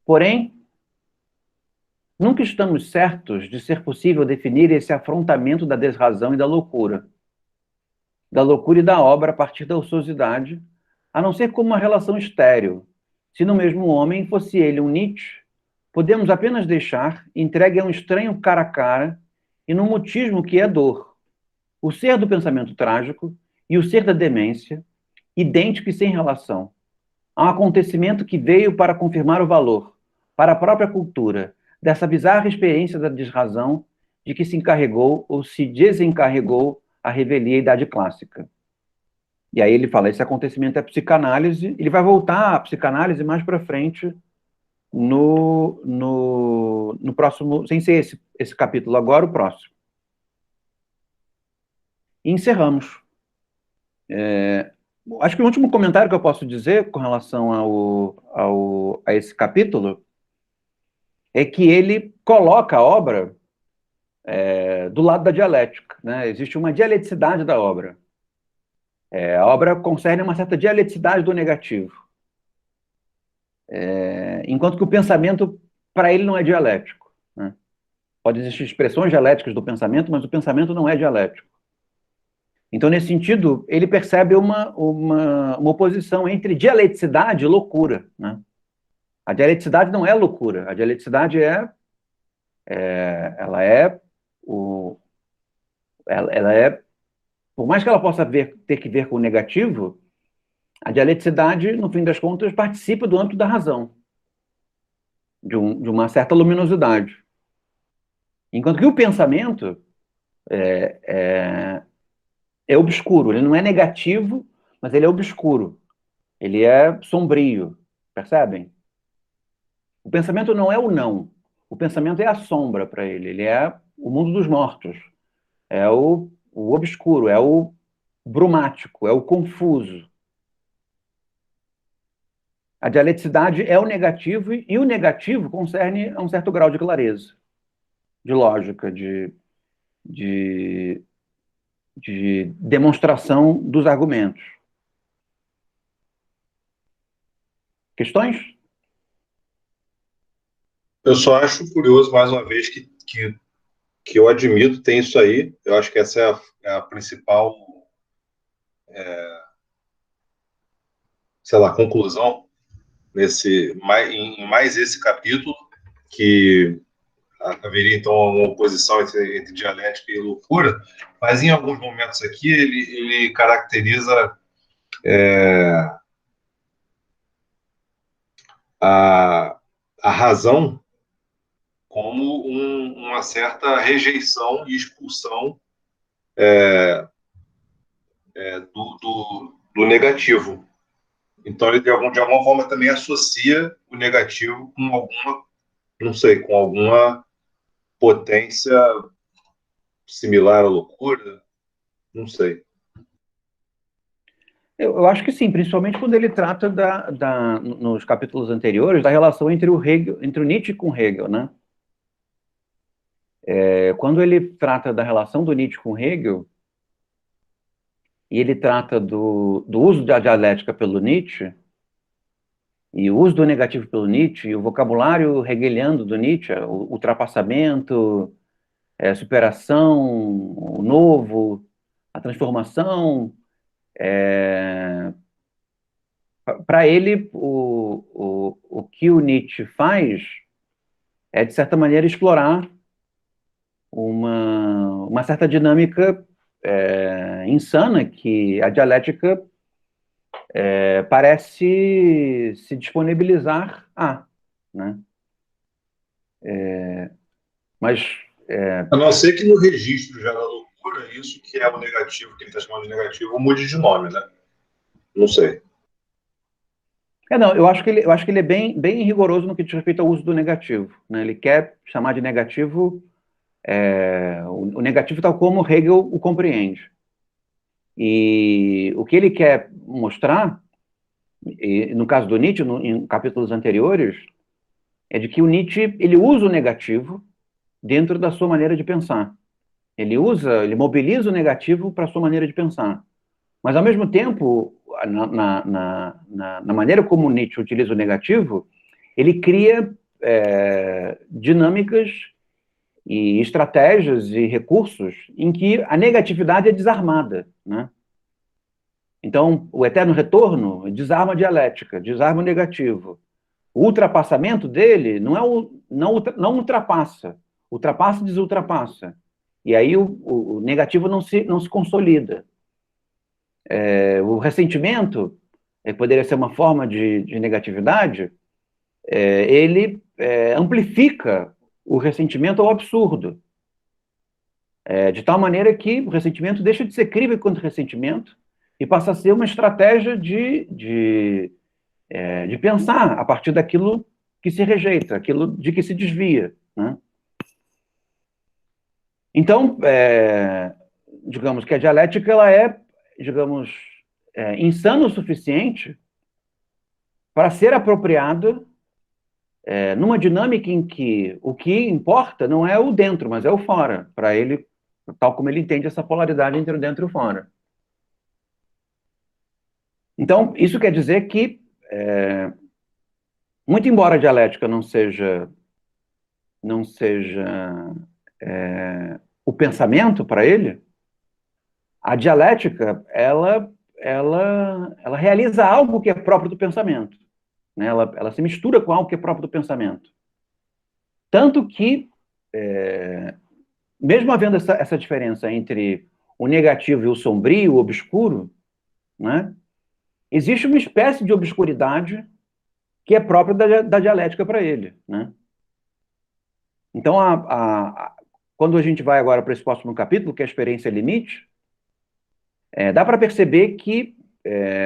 porém, nunca estamos certos de ser possível definir esse afrontamento da desrazão e da loucura e da obra a partir da ociosidade, a não ser como uma relação estéril. Se no mesmo homem fosse ele um Nietzsche, podemos apenas deixar entregue a um estranho cara a cara e num mutismo que é dor. O ser do pensamento trágico e o ser da demência, idênticos e sem relação. Há um acontecimento que veio para confirmar o valor, para a própria cultura, dessa bizarra experiência da desrazão de que se encarregou ou se desencarregou a revelia Idade Clássica. E aí ele fala, esse acontecimento é psicanálise, ele vai voltar à psicanálise mais para frente no próximo, sem ser esse capítulo agora, o próximo. E encerramos. Acho que o último comentário que eu posso dizer com relação a esse capítulo é que ele coloca a obra do lado da dialética, né? Existe uma dialeticidade da obra. A obra concerne uma certa dialeticidade do negativo. Enquanto que o pensamento, para ele, não é dialético, né? Pode existir expressões dialéticas do pensamento, mas o pensamento não é dialético. Então, nesse sentido, ele percebe uma oposição entre dialeticidade e loucura, né? A dialeticidade não é loucura, a dialeticidade por mais que ela possa ter que ver com o negativo, a dialeticidade, no fim das contas, participa do âmbito da razão, de uma certa luminosidade. Enquanto que o pensamento é obscuro, ele não é negativo, mas ele é obscuro, ele é sombrio, percebem? O pensamento não é o não, o pensamento é a sombra para ele é o mundo dos mortos, é o obscuro, é o brumático, é o confuso. A dialeticidade é o negativo, e o negativo concerne a um certo grau de clareza, de lógica, de demonstração dos argumentos. Questões? Eu só acho curioso, mais uma vez, que eu admito, tem isso aí. Eu acho que essa é a principal, sei lá, conclusão em mais esse capítulo, que haveria, então, uma oposição entre dialética e loucura, mas em alguns momentos aqui ele caracteriza a razão como uma certa rejeição e expulsão do negativo. Então, ele, de alguma forma, também associa o negativo com alguma, não sei, com alguma potência similar à loucura, não sei. Eu acho que sim, principalmente quando ele trata nos capítulos anteriores da relação entre o Nietzsche com Hegel, né? Quando ele trata da relação do Nietzsche com Hegel, e ele trata do uso da dialética pelo Nietzsche, e o uso do negativo pelo Nietzsche, e o vocabulário hegeliano do Nietzsche, o ultrapassamento, superação, o novo, a transformação, para ele, o que o Nietzsche faz é, de certa maneira, explorar uma certa dinâmica insana que a dialética parece se disponibilizar a, né? Mas... a não ser que no registro já da loucura, isso que é o negativo, que ele está chamando de negativo, mude de nome, né? Não sei. Não, eu acho que ele é bem rigoroso no que diz respeito ao uso do negativo, né? Ele quer chamar de negativo o negativo tal como Hegel o compreende. E o que ele quer mostrar, no caso do Nietzsche, em capítulos anteriores, é de que o Nietzsche ele usa o negativo dentro da sua maneira de pensar. Ele mobiliza o negativo para a sua maneira de pensar. Mas, ao mesmo tempo, na maneira como Nietzsche utiliza o negativo, ele cria dinâmicas e estratégias e recursos em que a negatividade é desarmada, né? Então, o eterno retorno desarma a dialética, desarma o negativo. O ultrapassamento dele não ultrapassa, ultrapassa e desultrapassa. E aí o negativo não se consolida. O ressentimento, poderia ser uma forma de negatividade, ele amplifica o ressentimento ao absurdo. De tal maneira que o ressentimento deixa de ser crível contra ressentimento e passa a ser uma estratégia de pensar a partir daquilo que se rejeita, aquilo de que se desvia, né? Então, digamos que a dialética ela digamos, insana o suficiente para ser apropriada numa dinâmica em que o que importa não é o dentro, mas é o fora, para ele, tal como ele entende essa polaridade entre o dentro e o fora. Então, isso quer dizer que, muito embora a dialética não seja o pensamento para ele, a dialética, ela realiza algo que é próprio do pensamento, né? Ela se mistura com algo que é próprio do pensamento. Tanto que, mesmo havendo essa diferença entre o negativo e o sombrio, o obscuro, né, existe uma espécie de obscuridade que é própria da dialética para ele, né? Então, quando a gente vai agora para esse próximo capítulo, que é a experiência limite, dá para perceber que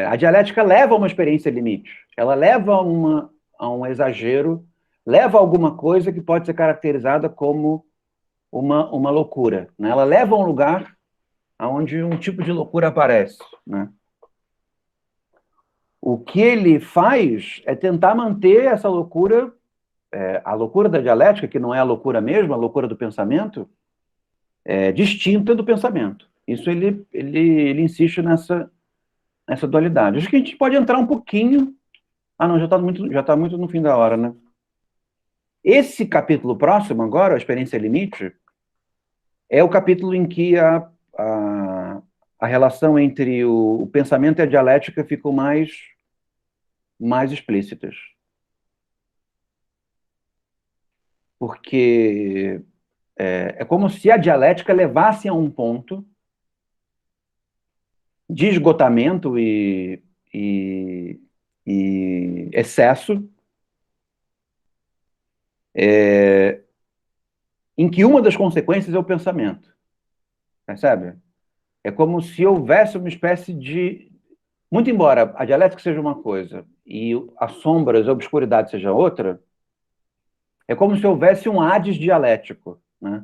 a dialética leva a uma experiência limite. Ela leva a um exagero, leva a alguma coisa que pode ser caracterizada como uma loucura, né? Ela leva a um lugar onde um tipo de loucura aparece, né? O que ele faz é tentar manter essa loucura, a loucura da dialética, que não é a loucura mesmo, a loucura do pensamento, distinta do pensamento. Isso ele insiste nessa dualidade. Acho que a gente pode entrar um pouquinho... não, já está muito no fim da hora, né? Esse capítulo próximo agora, a experiência limite, é o capítulo em que a relação entre o pensamento e a dialética ficam mais explícitas. Porque é como se a dialética levasse a um ponto de esgotamento e excesso, em que uma das consequências é o pensamento. Percebe? É como se houvesse uma espécie de... Muito embora a dialética seja uma coisa e as sombras, a obscuridade seja outra, é como se houvesse um Hades dialético, né?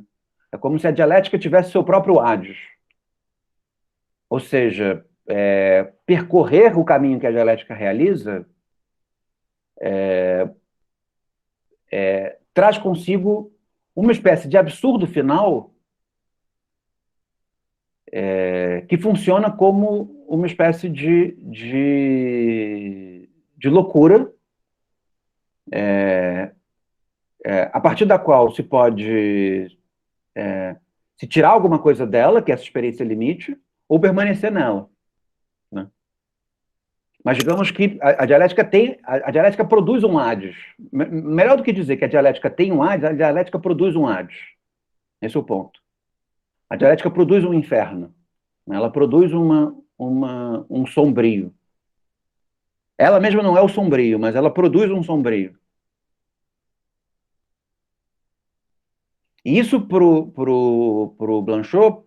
É como se a dialética tivesse seu próprio Hades. Ou seja, percorrer o caminho que a dialética realiza traz consigo uma espécie de absurdo final que funciona como uma espécie de loucura, a partir da qual se pode se tirar alguma coisa dela, que é essa experiência limite, ou permanecer nela, né? Mas digamos que a dialética produz um Hades. Melhor do que dizer que a dialética tem um Hades, a dialética produz um Hades. Esse é o ponto. A dialética produz um inferno. Ela produz um sombrio. Ela mesma não é o sombrio, mas ela produz um sombrio. E isso, pro Blanchot,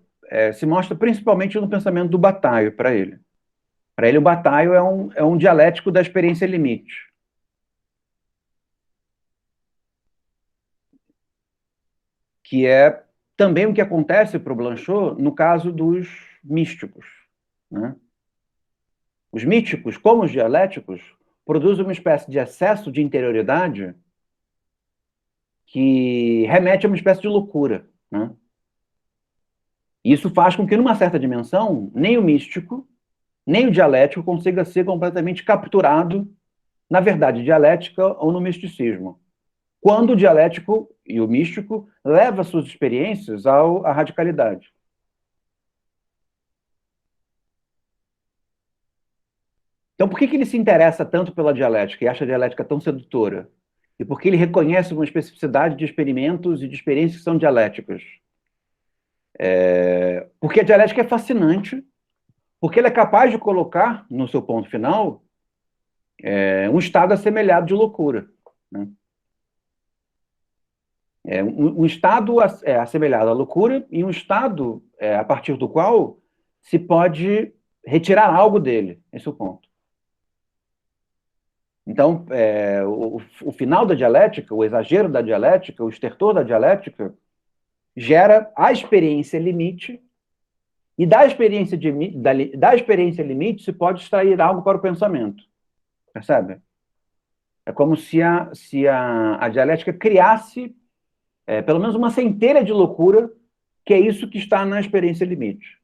se mostra principalmente no pensamento do Bataille, para ele. Para ele, o Bataille é um dialético da experiência limite. Que é também o que acontece para o Blanchot no caso dos místicos, né? Os místicos, como os dialéticos, produzem uma espécie de excesso de interioridade que remete a uma espécie de loucura, né? Isso faz com que, numa certa dimensão, nem o místico, nem o dialético consiga ser completamente capturado na verdade dialética ou no misticismo, quando o dialético e o místico levam suas experiências à radicalidade. Então, por que ele se interessa tanto pela dialética e acha a dialética tão sedutora? E por que ele reconhece uma especificidade de experimentos e de experiências que são dialéticas? Porque a dialética é fascinante, porque ela é capaz de colocar, no seu ponto final, um estado assemelhado de loucura, né? Um estado assemelhado à loucura e um estado a partir do qual se pode retirar algo dele. Esse é o ponto. Então, o final da dialética, o exagero da dialética, o estertor da dialética, gera a experiência limite, e da experiência limite se pode extrair algo para o pensamento. Percebe? É como se a dialética criasse pelo menos uma centelha de loucura, que é isso que está na experiência limite.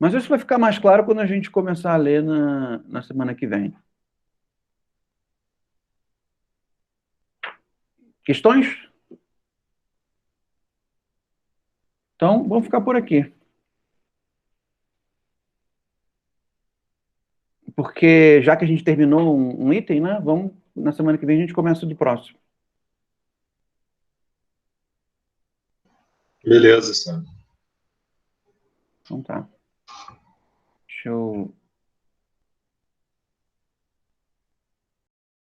Mas isso vai ficar mais claro quando a gente começar a ler na semana que vem. Questões? Então, vamos ficar por aqui. Porque, já que a gente terminou um item, né, na semana que vem a gente começa do próximo. Beleza, Sam. Então tá.